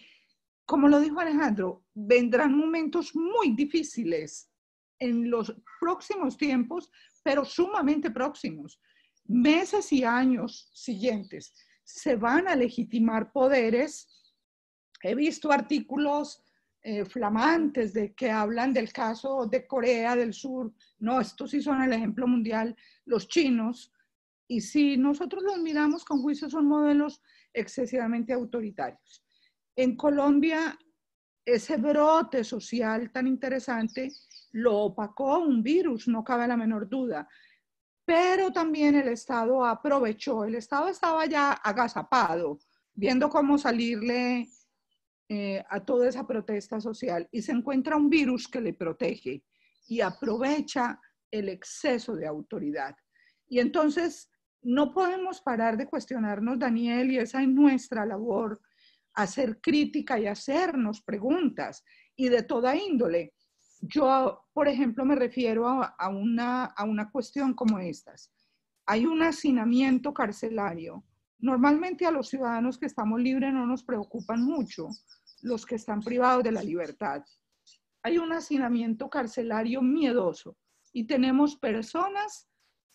[SPEAKER 3] Como lo dijo Alejandro, vendrán momentos muy difíciles en los próximos tiempos, pero sumamente próximos. Meses y años siguientes se van a legitimar poderes. He visto artículos flamantes de que hablan del caso de Corea del Sur. No, estos sí son el ejemplo mundial, los chinos. Y si nosotros los miramos con juicio, son modelos excesivamente autoritarios. En Colombia, ese brote social tan interesante lo opacó un virus, no cabe la menor duda. Pero también el Estado aprovechó, el Estado estaba ya agazapado, viendo cómo salirle a toda esa protesta social y se encuentra un virus que le protege y aprovecha el exceso de autoridad. Y entonces no podemos parar de cuestionarnos, Daniel, y esa es nuestra labor, hacer crítica y hacernos preguntas y de toda índole. Yo, por ejemplo, me refiero a una cuestión como estas. Hay un hacinamiento carcelario. Normalmente a los ciudadanos que estamos libres no nos preocupan mucho los que están privados de la libertad. Hay un hacinamiento carcelario miedoso y tenemos personas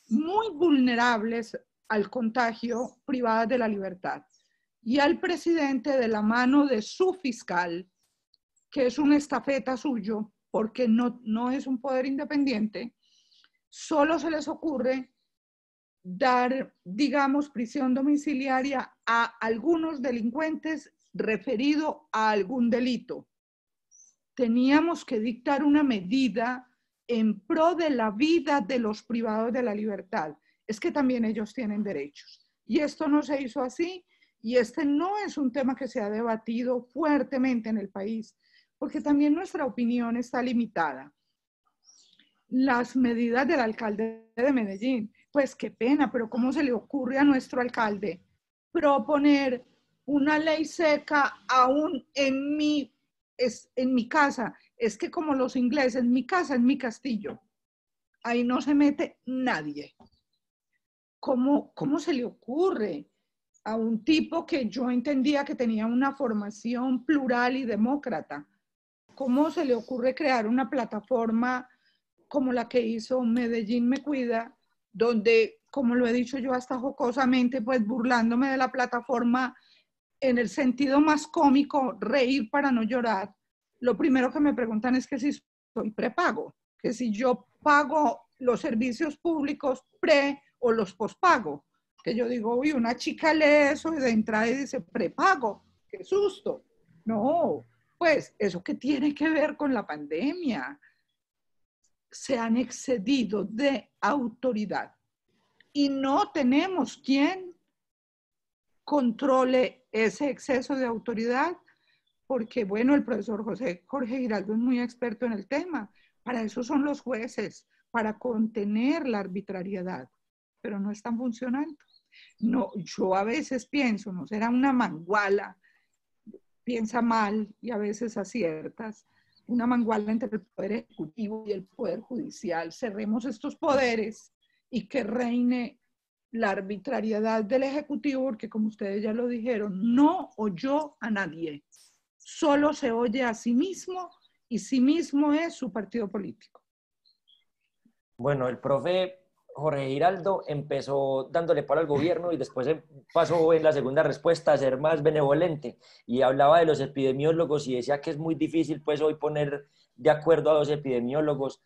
[SPEAKER 3] muy vulnerables al contagio privadas de la libertad. Y al presidente, de la mano de su fiscal, que es una estafeta suyo, porque no es un poder independiente, solo se les ocurre dar, digamos, prisión domiciliaria a algunos delincuentes referido a algún delito. Teníamos que dictar una medida en pro de la vida de los privados de la libertad. Es que también ellos tienen derechos. Y esto no se hizo así, y este no es un tema que se ha debatido fuertemente en el país, porque también nuestra opinión está limitada. Las medidas del alcalde de Medellín, pues qué pena, pero ¿cómo se le ocurre a nuestro alcalde proponer una ley seca aún en mi casa? Es que como los ingleses, mi casa es mi castillo. Ahí no se mete nadie. ¿Cómo se le ocurre a un tipo que yo entendía que tenía una formación plural y demócrata? ¿Cómo se le ocurre crear una plataforma como la que hizo Medellín Me Cuida, donde, como lo he dicho yo hasta jocosamente, pues burlándome de la plataforma en el sentido más cómico, reír para no llorar? Lo primero que me preguntan es que si soy prepago, que si yo pago los servicios públicos pre o los pospago. Que yo digo, uy, una chica lee eso y de entrada y dice prepago, qué susto. No, pues eso que tiene que ver con la pandemia. Se han excedido de autoridad y no tenemos quien controle ese exceso de autoridad, porque bueno, el profesor Jorge Giraldo es muy experto en el tema. Para eso son los jueces, para contener la arbitrariedad, pero no están funcionando. No, yo a veces pienso, no será una manguala, piensa mal y a veces aciertas, una manguala entre el poder ejecutivo y el poder judicial. Cerremos estos poderes y que reine la arbitrariedad del ejecutivo, porque como ustedes ya lo dijeron, no oyó a nadie, solo se oye a sí mismo y sí mismo es su partido político.
[SPEAKER 2] Bueno, el profe Jorge Giraldo empezó dándole palo al gobierno y después pasó en la segunda respuesta a ser más benevolente y hablaba de los epidemiólogos y decía que es muy difícil pues hoy poner de acuerdo a los epidemiólogos.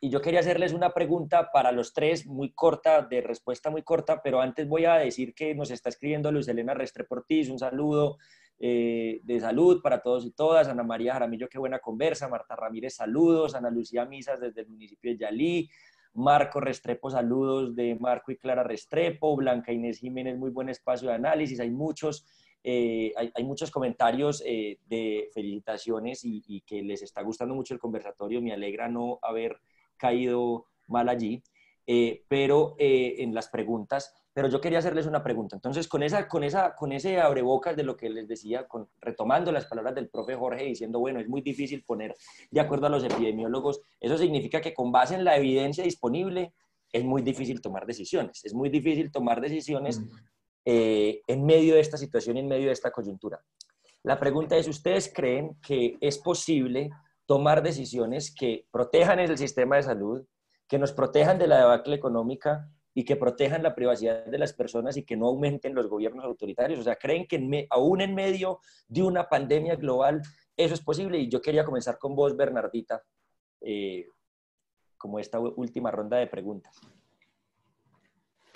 [SPEAKER 2] Y yo quería hacerles una pregunta para los tres, muy corta, de respuesta muy corta, pero antes voy a decir que nos está escribiendo Luz Elena Restrepo Ortiz, un saludo de salud para todos y todas. Ana María Jaramillo, qué buena conversa. Marta Ramírez, saludos. Ana Lucía Misas desde el municipio de Yalí. Marco Restrepo, saludos de Marco y Clara Restrepo. Blanca Inés Jiménez, muy buen espacio de análisis. Hay muchos comentarios de felicitaciones y que les está gustando mucho el conversatorio. Me alegra no haber caído mal allí, pero en las preguntas. Pero yo quería hacerles una pregunta. Entonces, con ese abrebocas de lo que les decía, retomando las palabras del profe Jorge, diciendo, bueno, es muy difícil poner de acuerdo a los epidemiólogos, eso significa que con base en la evidencia disponible, es muy difícil tomar decisiones. Es muy difícil tomar decisiones en medio de esta situación, en medio de esta coyuntura. La pregunta es, ¿ustedes creen que es posible tomar decisiones que protejan el sistema de salud, que nos protejan de la debacle económica y que protejan la privacidad de las personas y que no aumenten los gobiernos autoritarios? O sea, ¿creen que aún en medio de una pandemia global eso es posible? Y yo quería comenzar con vos, Bernardita, como esta última ronda de preguntas.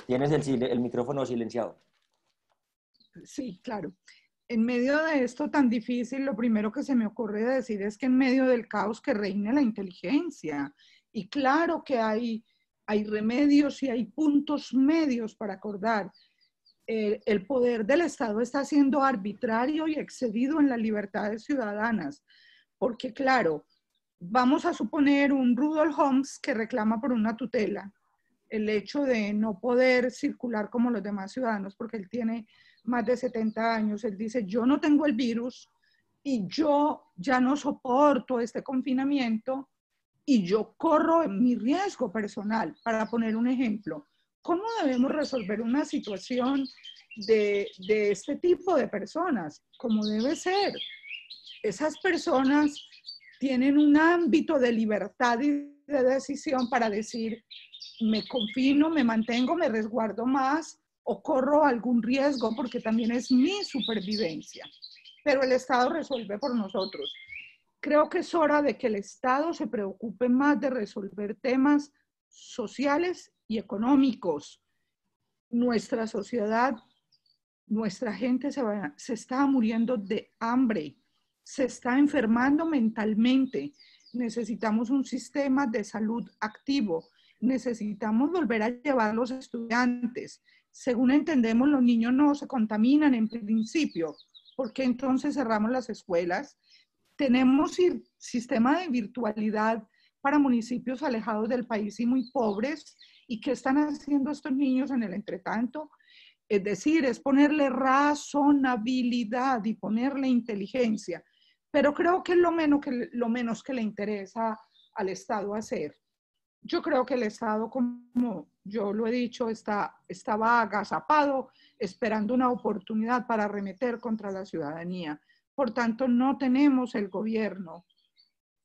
[SPEAKER 2] Tienes el micrófono silenciado.
[SPEAKER 3] Sí, claro. En medio de esto tan difícil, lo primero que se me ocurre decir es que en medio del caos que reine la inteligencia. Y claro que hay remedios y hay puntos medios para acordar. El poder del Estado está siendo arbitrario y excedido en las libertades ciudadanas. Porque claro, vamos a suponer un Rudolf Holmes que reclama por una tutela el hecho de no poder circular como los demás ciudadanos porque él tiene más de 70 años. Él dice, yo no tengo el virus y yo ya no soporto este confinamiento y yo corro mi riesgo personal. Para poner un ejemplo, ¿cómo debemos resolver una situación de este tipo de personas? Como debe ser. Esas personas tienen un ámbito de libertad y de decisión para decir, me confino, me mantengo, me resguardo más o corro algún riesgo porque también es mi supervivencia. Pero el Estado resuelve por nosotros. Creo que es hora de que el Estado se preocupe más de resolver temas sociales y económicos. Nuestra sociedad, nuestra gente se está muriendo de hambre, se está enfermando mentalmente. Necesitamos un sistema de salud activo. Necesitamos volver a llevar a los estudiantes. Según entendemos, los niños no se contaminan en principio. ¿Por qué entonces cerramos las escuelas? Tenemos sistema de virtualidad para municipios alejados del país y muy pobres. ¿Y qué están haciendo estos niños en el entretanto? Es decir, es ponerle razonabilidad y ponerle inteligencia. Pero creo que es lo menos que le interesa al Estado hacer. Yo creo que el Estado, como yo lo he dicho, estaba agazapado esperando una oportunidad para arremeter contra la ciudadanía. Por tanto, no tenemos el gobierno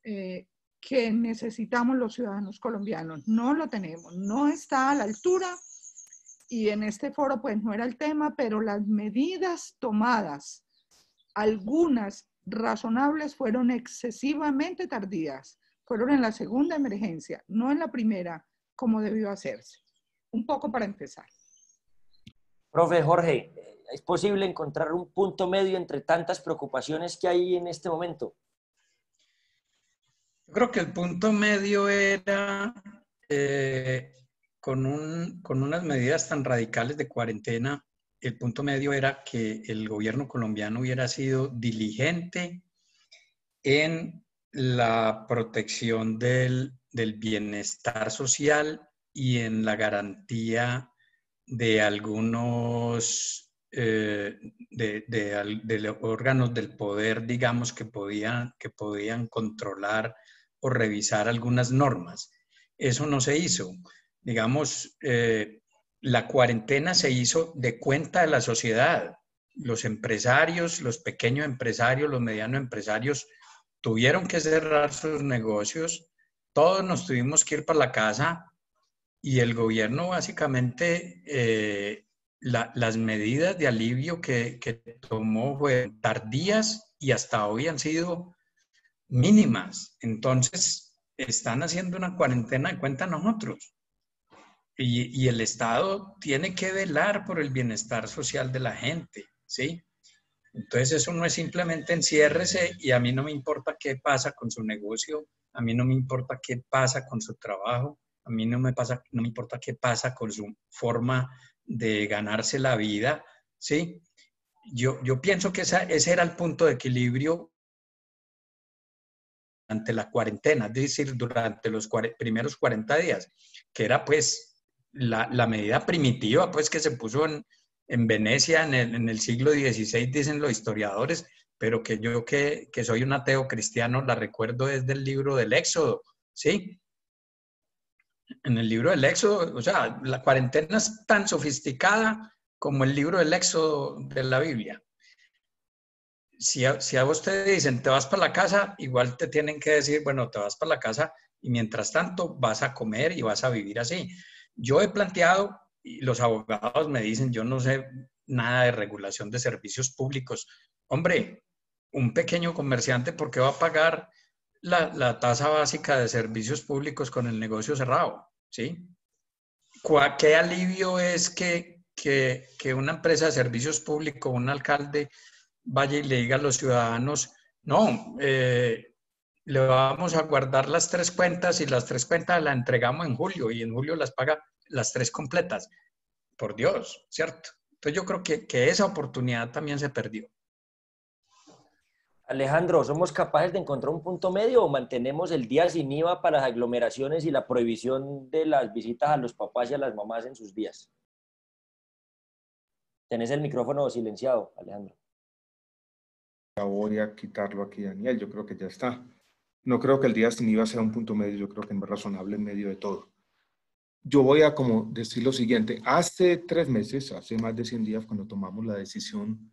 [SPEAKER 3] que necesitamos los ciudadanos colombianos. No lo tenemos, no está a la altura y en este foro pues no era el tema, pero las medidas tomadas, algunas razonables, fueron excesivamente tardías. fueron en la segunda emergencia, no en la primera, como debió hacerse. Un poco para empezar.
[SPEAKER 2] Profe Jorge, ¿es posible encontrar un punto medio entre tantas preocupaciones que hay en este momento?
[SPEAKER 4] Yo creo que el punto medio era, con unas medidas tan radicales de cuarentena, el punto medio era que el gobierno colombiano hubiera sido diligente en la protección del bienestar social y en la garantía de algunos de órganos del poder, digamos, que podían controlar o revisar algunas normas. Eso no se hizo. Digamos, la cuarentena se hizo de cuenta de la sociedad. Los empresarios, los pequeños empresarios, los medianos empresarios tuvieron que cerrar sus negocios, todos nos tuvimos que ir para la casa y el gobierno básicamente, las medidas de alivio que tomó fueron tardías y hasta hoy han sido mínimas. Entonces, están haciendo una cuarentena de cuenta nosotros. Y el Estado tiene que velar por el bienestar social de la gente, ¿sí? Entonces eso no es simplemente enciérrese y a mí no me importa qué pasa con su negocio, a mí no me importa qué pasa con su trabajo, a mí no me importa qué pasa con su forma de ganarse la vida, ¿sí? Yo pienso que ese era el punto de equilibrio durante la cuarentena, es decir, durante los primeros 40 días, que era pues la medida primitiva pues que se puso en Venecia en el siglo XVI, dicen los historiadores, pero que yo que soy un ateo cristiano la recuerdo desde el libro del Éxodo, ¿sí? En el libro del Éxodo, o sea, la cuarentena es tan sofisticada como el libro del Éxodo de la Biblia. Si a vos te dicen, te vas para la casa, igual te tienen que decir, bueno, te vas para la casa y mientras tanto vas a comer y vas a vivir así. Yo he planteado, y los abogados me dicen, yo no sé nada de regulación de servicios públicos. Hombre, un pequeño comerciante, ¿por qué va a pagar la tasa básica de servicios públicos con el negocio cerrado? ¿Sí? ¿Qué alivio es que una empresa de servicios públicos, un alcalde, vaya y le diga a los ciudadanos, no, le vamos a guardar las 3 cuentas y las 3 cuentas las entregamos en julio y en julio las paga las 3 completas? Por Dios, ¿cierto? Entonces yo creo que esa oportunidad también se perdió.
[SPEAKER 2] Alejandro, ¿somos capaces de encontrar un punto medio o mantenemos el día sin IVA para las aglomeraciones y la prohibición de las visitas a los papás y a las mamás en sus días? Tenés el micrófono silenciado, Alejandro.
[SPEAKER 5] Voy a quitarlo aquí, Daniel. Yo creo que ya está. No creo que el día sin IVA sea un punto medio. Yo creo que es más razonable en medio de todo. Yo voy a como decir lo siguiente. Hace 3 meses, hace más de 100 días, cuando tomamos la decisión,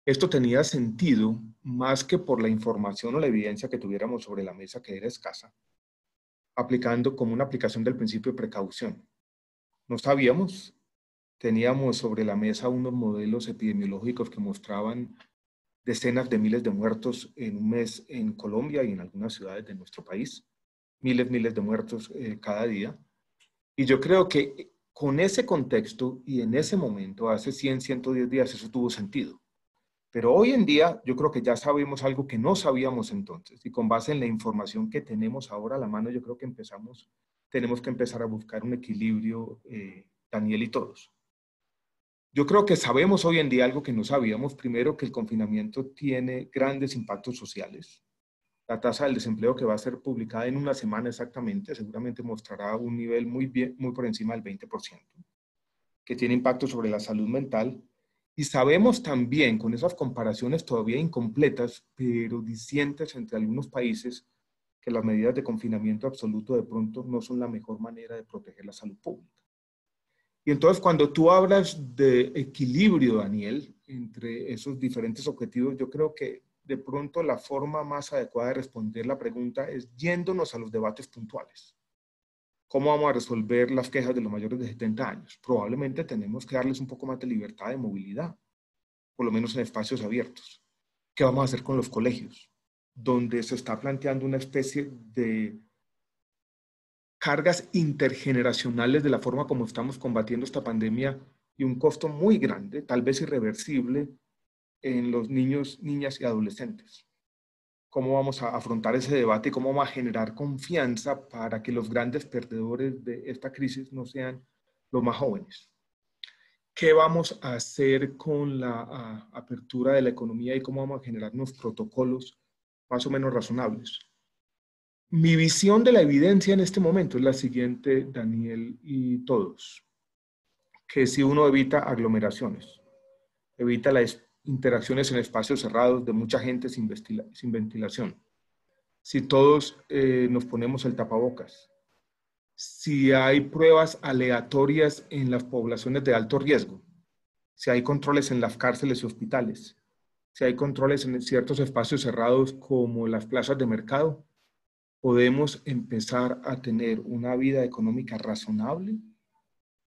[SPEAKER 5] esto tenía sentido más que por la información o la evidencia que tuviéramos sobre la mesa, que era escasa, aplicando como una aplicación del principio de precaución. No sabíamos, teníamos sobre la mesa unos modelos epidemiológicos que mostraban decenas de miles de muertos en un mes en Colombia y en algunas ciudades de nuestro país. Miles de muertos cada día. Y yo creo que con ese contexto y en ese momento, hace 100, 110 días, eso tuvo sentido. Pero hoy en día yo creo que ya sabemos algo que no sabíamos entonces. Y con base en la información que tenemos ahora a la mano, yo creo que tenemos que empezar a buscar un equilibrio, Daniel y todos. Yo creo que sabemos hoy en día algo que no sabíamos. Primero, que el confinamiento tiene grandes impactos sociales. La tasa del desempleo, que va a ser publicada en una semana exactamente, seguramente mostrará un nivel muy por encima del 20%, que tiene impacto sobre la salud mental. Y sabemos también, con esas comparaciones todavía incompletas, pero discientes entre algunos países, que las medidas de confinamiento absoluto de pronto no son la mejor manera de proteger la salud pública. Y entonces, cuando tú hablas de equilibrio, Daniel, entre esos diferentes objetivos, yo creo que de pronto la forma más adecuada de responder la pregunta es yéndonos a los debates puntuales. ¿Cómo vamos a resolver las quejas de los mayores de 70 años? Probablemente tenemos que darles un poco más de libertad de movilidad, por lo menos en espacios abiertos. ¿Qué vamos a hacer con los colegios? Donde se está planteando una especie de cargas intergeneracionales de la forma como estamos combatiendo esta pandemia y un costo muy grande, tal vez irreversible, en los niños, niñas y adolescentes. ¿Cómo vamos a afrontar ese debate y cómo vamos a generar confianza para que los grandes perdedores de esta crisis no sean los más jóvenes? ¿Qué vamos a hacer con la apertura de la economía y cómo vamos a generar unos protocolos más o menos razonables? Mi visión de la evidencia en este momento es la siguiente, Daniel y todos, que si uno evita aglomeraciones, evita las interacciones en espacios cerrados de mucha gente sin ventilación, si todos nos ponemos el tapabocas, si hay pruebas aleatorias en las poblaciones de alto riesgo, si hay controles en las cárceles y hospitales, si hay controles en ciertos espacios cerrados como las plazas de mercado, podemos empezar a tener una vida económica razonable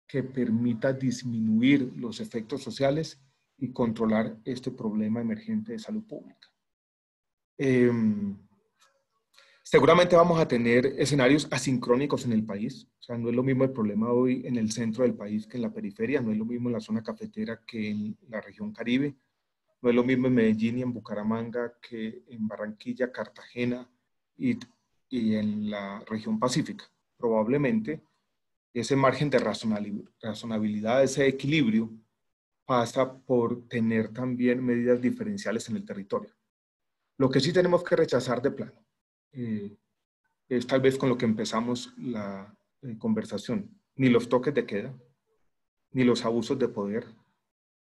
[SPEAKER 5] que permita disminuir los efectos sociales y controlar este problema emergente de salud pública. Seguramente vamos a tener escenarios asincrónicos en el país. O sea, no es lo mismo el problema hoy en el centro del país que en la periferia, no es lo mismo en la zona cafetera que en la región Caribe, no es lo mismo en Medellín y en Bucaramanga que en Barranquilla, Cartagena y en la región pacífica. Probablemente ese margen de razonabilidad, ese equilibrio, pasa por tener también medidas diferenciales en el territorio. Lo que sí tenemos que rechazar de plano es tal vez con lo que empezamos la conversación. Ni los toques de queda, ni los abusos de poder,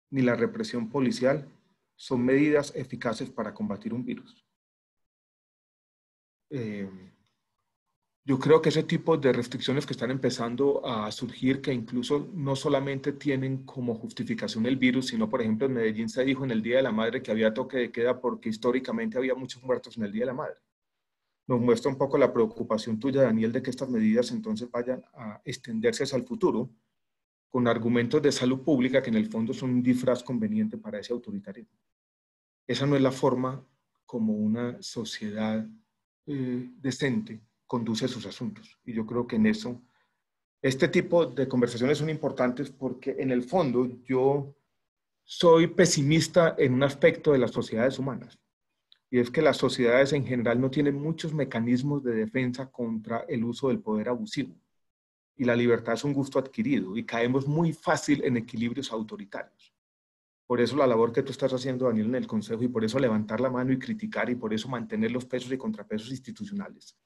[SPEAKER 5] ni la represión policial son medidas eficaces para combatir un virus. Yo creo que ese tipo de restricciones que están empezando a surgir, que incluso no solamente tienen como justificación el virus, sino, por ejemplo, en Medellín se dijo en el Día de la Madre que había toque de queda porque históricamente había muchos muertos en el Día de la Madre. Nos muestra un poco la preocupación tuya, Daniel, de que estas medidas entonces vayan a extenderse hacia el futuro con argumentos de salud pública que en el fondo son un disfraz conveniente para ese autoritarismo. Esa no es la forma como una sociedad decente conduce sus asuntos. Y yo creo que en eso, este tipo de conversaciones son importantes porque en el fondo yo soy pesimista en un aspecto de las sociedades humanas. Y es que las sociedades en general no tienen muchos mecanismos de defensa contra el uso del poder abusivo. Y la libertad es un gusto adquirido y caemos muy fácil en equilibrios autoritarios. Por eso la labor que tú estás haciendo, Daniel, en el Consejo, y por eso levantar la mano y criticar, y por eso mantener los pesos y contrapesos institucionales.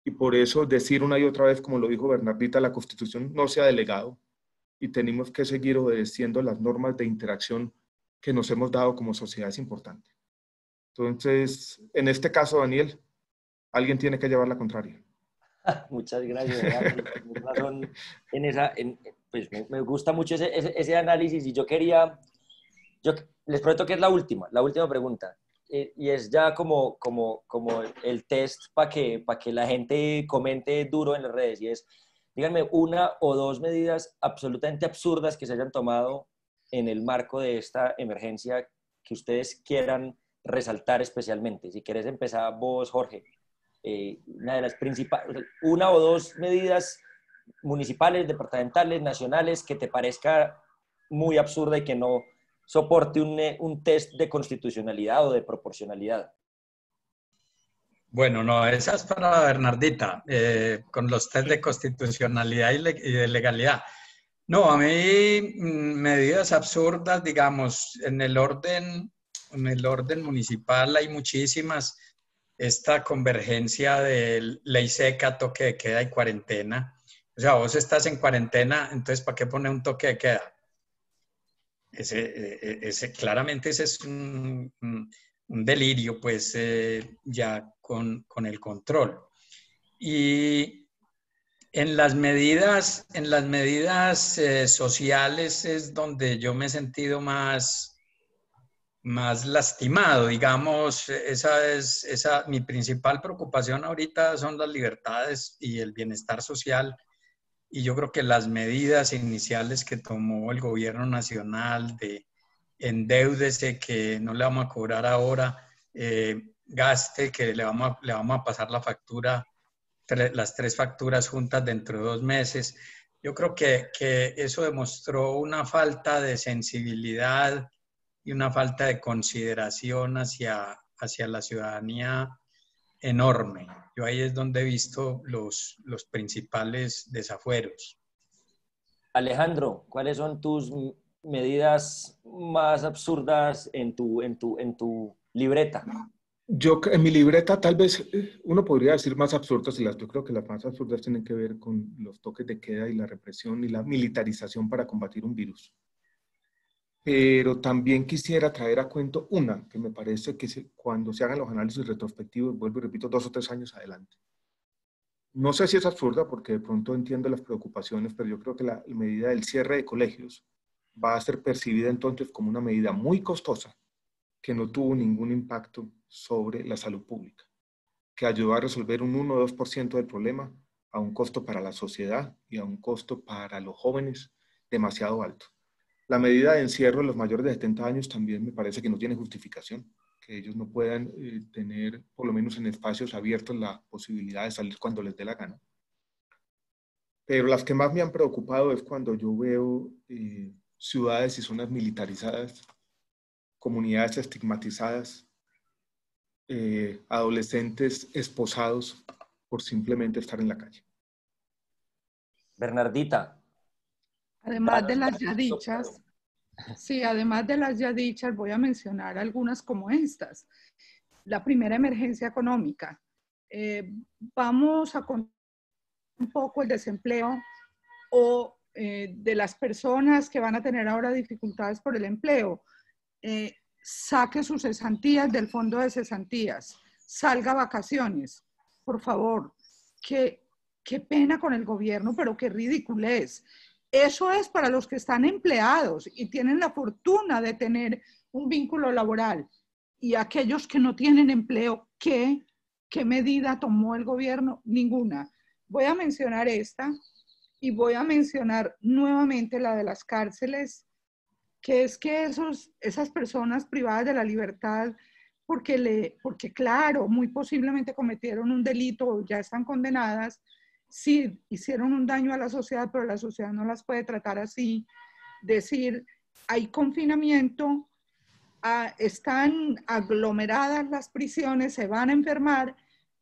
[SPEAKER 5] Y por eso decir una y otra vez, como lo dijo Bernardita, la Constitución no se ha delegado y tenemos que seguir obedeciendo las normas de interacción que nos hemos dado como sociedad, es importante. Entonces, en este caso, Daniel, alguien tiene que llevar la contraria.
[SPEAKER 2] Muchas gracias, Daniel. Tienes razón en esa, pues me gusta mucho ese análisis y yo les prometo que es la última pregunta. Y es ya como el test para que la gente comente duro en las redes. Y es, díganme, una o dos medidas absolutamente absurdas que se hayan tomado en el marco de esta emergencia que ustedes quieran resaltar especialmente. Si quieres empezar vos, Jorge. Una de las principales, una o dos medidas municipales, departamentales, nacionales, que te parezca muy absurda y que no soporte un test de constitucionalidad o de proporcionalidad.
[SPEAKER 4] Bueno, no, esa es para Bernardita, con los test de constitucionalidad y de legalidad. No, a mí medidas absurdas, digamos, en el orden municipal hay muchísimas. Esta convergencia de ley seca, toque de queda y cuarentena. O sea, vos estás en cuarentena, entonces ¿para qué poner un toque de queda? Claramente ese es un delirio, pues, ya con el control. Y en las medidas sociales es donde yo me he sentido más lastimado, digamos. Mi principal preocupación ahorita son las libertades y el bienestar social, y yo creo que las medidas iniciales que tomó el gobierno nacional de endeúdese, que no le vamos a cobrar ahora, gaste, que le vamos a pasar la factura las tres facturas juntas dentro de 2 meses. Yo creo que eso demostró una falta de sensibilidad y una falta de consideración hacia la ciudadanía enorme. Yo ahí es donde he visto los principales desafueros.
[SPEAKER 2] Alejandro, ¿cuáles son tus medidas más absurdas en tu libreta?
[SPEAKER 5] Yo en mi libreta tal vez uno podría decir más absurdas, yo creo que las más absurdas tienen que ver con los toques de queda y la represión y la militarización para combatir un virus. Pero también quisiera traer a cuento una que me parece que cuando se hagan los análisis retrospectivos, vuelvo y repito, 2 o 3 años adelante. No sé si es absurda porque de pronto entiendo las preocupaciones, pero yo creo que la medida del cierre de colegios va a ser percibida entonces como una medida muy costosa que no tuvo ningún impacto sobre la salud pública, que ayudó a resolver un 1 o 2% del problema a un costo para la sociedad y a un costo para los jóvenes demasiado alto. La medida de encierro de los mayores de 70 años también me parece que no tiene justificación, que ellos no puedan tener, por lo menos en espacios abiertos, la posibilidad de salir cuando les dé la gana. Pero las que más me han preocupado es cuando yo veo ciudades y zonas militarizadas, comunidades estigmatizadas, adolescentes esposados por simplemente estar en la calle.
[SPEAKER 2] Bernardita.
[SPEAKER 3] Además de las ya dichas, sí, además de las ya dichas, voy a mencionar algunas como estas. La primera, emergencia económica. Vamos a contar un poco el desempleo o de las personas que van a tener ahora dificultades por el empleo. Saque sus cesantías del fondo de cesantías, salga a vacaciones, por favor. Qué pena con el gobierno, pero qué ridiculez. Eso es para los que están empleados y tienen la fortuna de tener un vínculo laboral. Y aquellos que no tienen empleo, ¿qué medida tomó el gobierno? Ninguna. Voy a mencionar esta y voy a mencionar nuevamente la de las cárceles, que es que esas personas privadas de la libertad, porque claro, muy posiblemente cometieron un delito o ya están condenadas, sí, hicieron un daño a la sociedad, pero la sociedad no las puede tratar así. Decir, hay confinamiento, están aglomeradas las prisiones, se van a enfermar,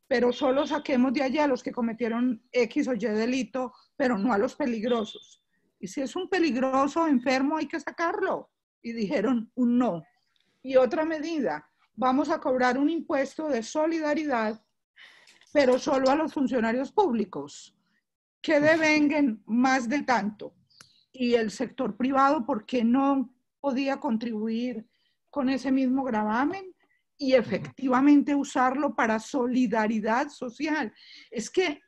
[SPEAKER 3] pero solo saquemos de allá a los que cometieron X o Y delito, pero no a los peligrosos. Y si es un peligroso enfermo, hay que sacarlo. Y dijeron un no. Y otra medida, vamos a cobrar un impuesto de solidaridad, pero solo a los funcionarios públicos, que devenguen más de tanto. Y el sector privado, ¿por qué no podía contribuir con ese mismo gravamen? Y efectivamente usarlo para solidaridad social. Es que,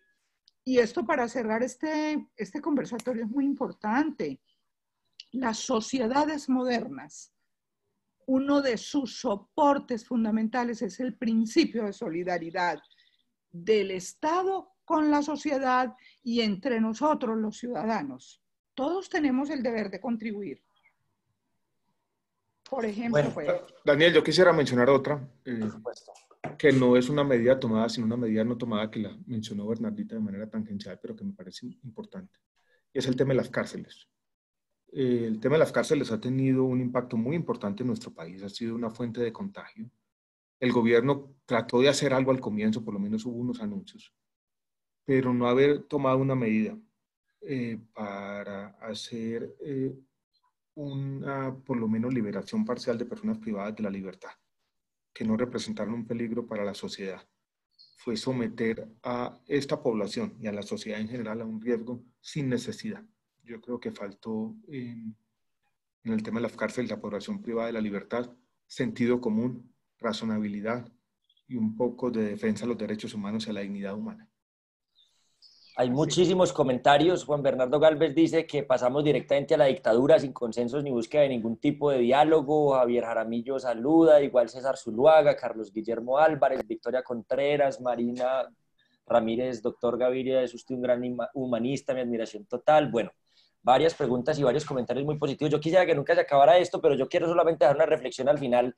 [SPEAKER 3] y esto para cerrar este conversatorio es muy importante, las sociedades modernas, uno de sus soportes fundamentales es el principio de solidaridad del Estado con la sociedad y entre nosotros los ciudadanos. Todos tenemos el deber de contribuir. Por ejemplo,
[SPEAKER 5] bueno, Daniel, yo quisiera mencionar otra, que no es una medida tomada, sino una medida no tomada que la mencionó Bernardita de manera tangencial, pero que me parece importante. Y es el tema de las cárceles. El tema de las cárceles ha tenido un impacto muy importante en nuestro país, ha sido una fuente de contagio. El gobierno trató de hacer algo al comienzo, por lo menos hubo unos anuncios, pero no haber tomado una medida para hacer una, por lo menos, liberación parcial de personas privadas de la libertad, que no representaron un peligro para la sociedad, fue someter a esta población y a la sociedad en general a un riesgo sin necesidad. Yo creo que faltó en el tema de las cárceles, la población privada de la libertad, sentido común, razonabilidad y un poco de defensa de los derechos humanos y a la dignidad humana.
[SPEAKER 2] Hay muchísimos comentarios. Juan Bernardo Gálvez dice que pasamos directamente a la dictadura sin consensos ni búsqueda de ningún tipo de diálogo. Javier Jaramillo saluda, igual César Zuluaga, Carlos Guillermo Álvarez, Victoria Contreras, Marina Ramírez, doctor Gaviria, es usted un gran humanista, mi admiración total. Bueno, varias preguntas y varios comentarios muy positivos. Yo quisiera que nunca se acabara esto, pero yo quiero solamente dar una reflexión al final,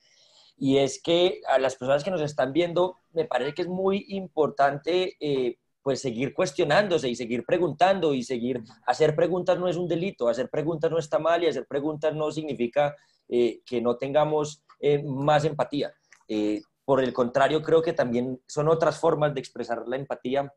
[SPEAKER 2] y es que a las personas que nos están viendo me parece que es muy importante pues seguir cuestionándose y seguir preguntando y hacer preguntas no es un delito, hacer preguntas no está mal y hacer preguntas no significa que no tengamos más empatía. Por el contrario, creo que también son otras formas de expresar la empatía.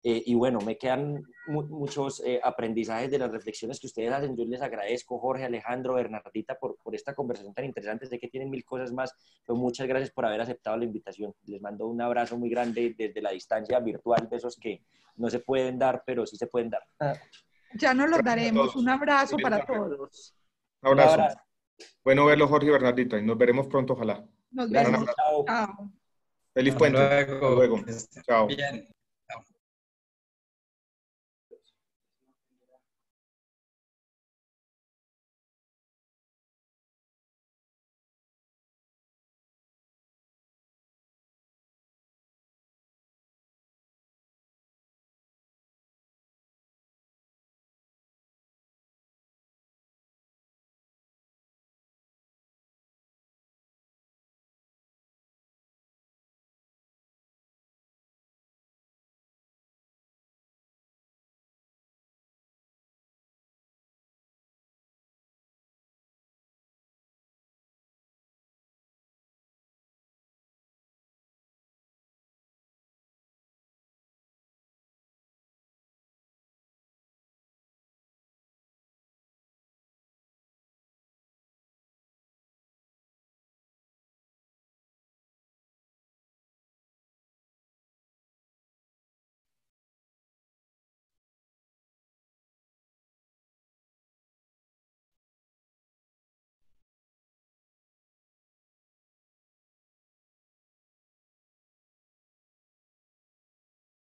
[SPEAKER 2] Y bueno, me quedan muchos aprendizajes de las reflexiones que ustedes hacen. Yo les agradezco, Jorge, Alejandro, Bernardita, por esta conversación tan interesante. Sé que tienen 1000 cosas más, pero muchas gracias por haber aceptado la invitación. Les mando un abrazo muy grande desde la distancia virtual, de esos que no se pueden dar, pero sí se pueden dar.
[SPEAKER 3] Ya nos los daremos. Un abrazo para todos.
[SPEAKER 5] Un abrazo. Bueno verlo, Jorge y Bernardita, y nos veremos pronto, ojalá.
[SPEAKER 3] Nos vemos.
[SPEAKER 2] Chao.
[SPEAKER 3] Chao.
[SPEAKER 5] Feliz puente. Hasta luego. Chao.
[SPEAKER 4] Bien.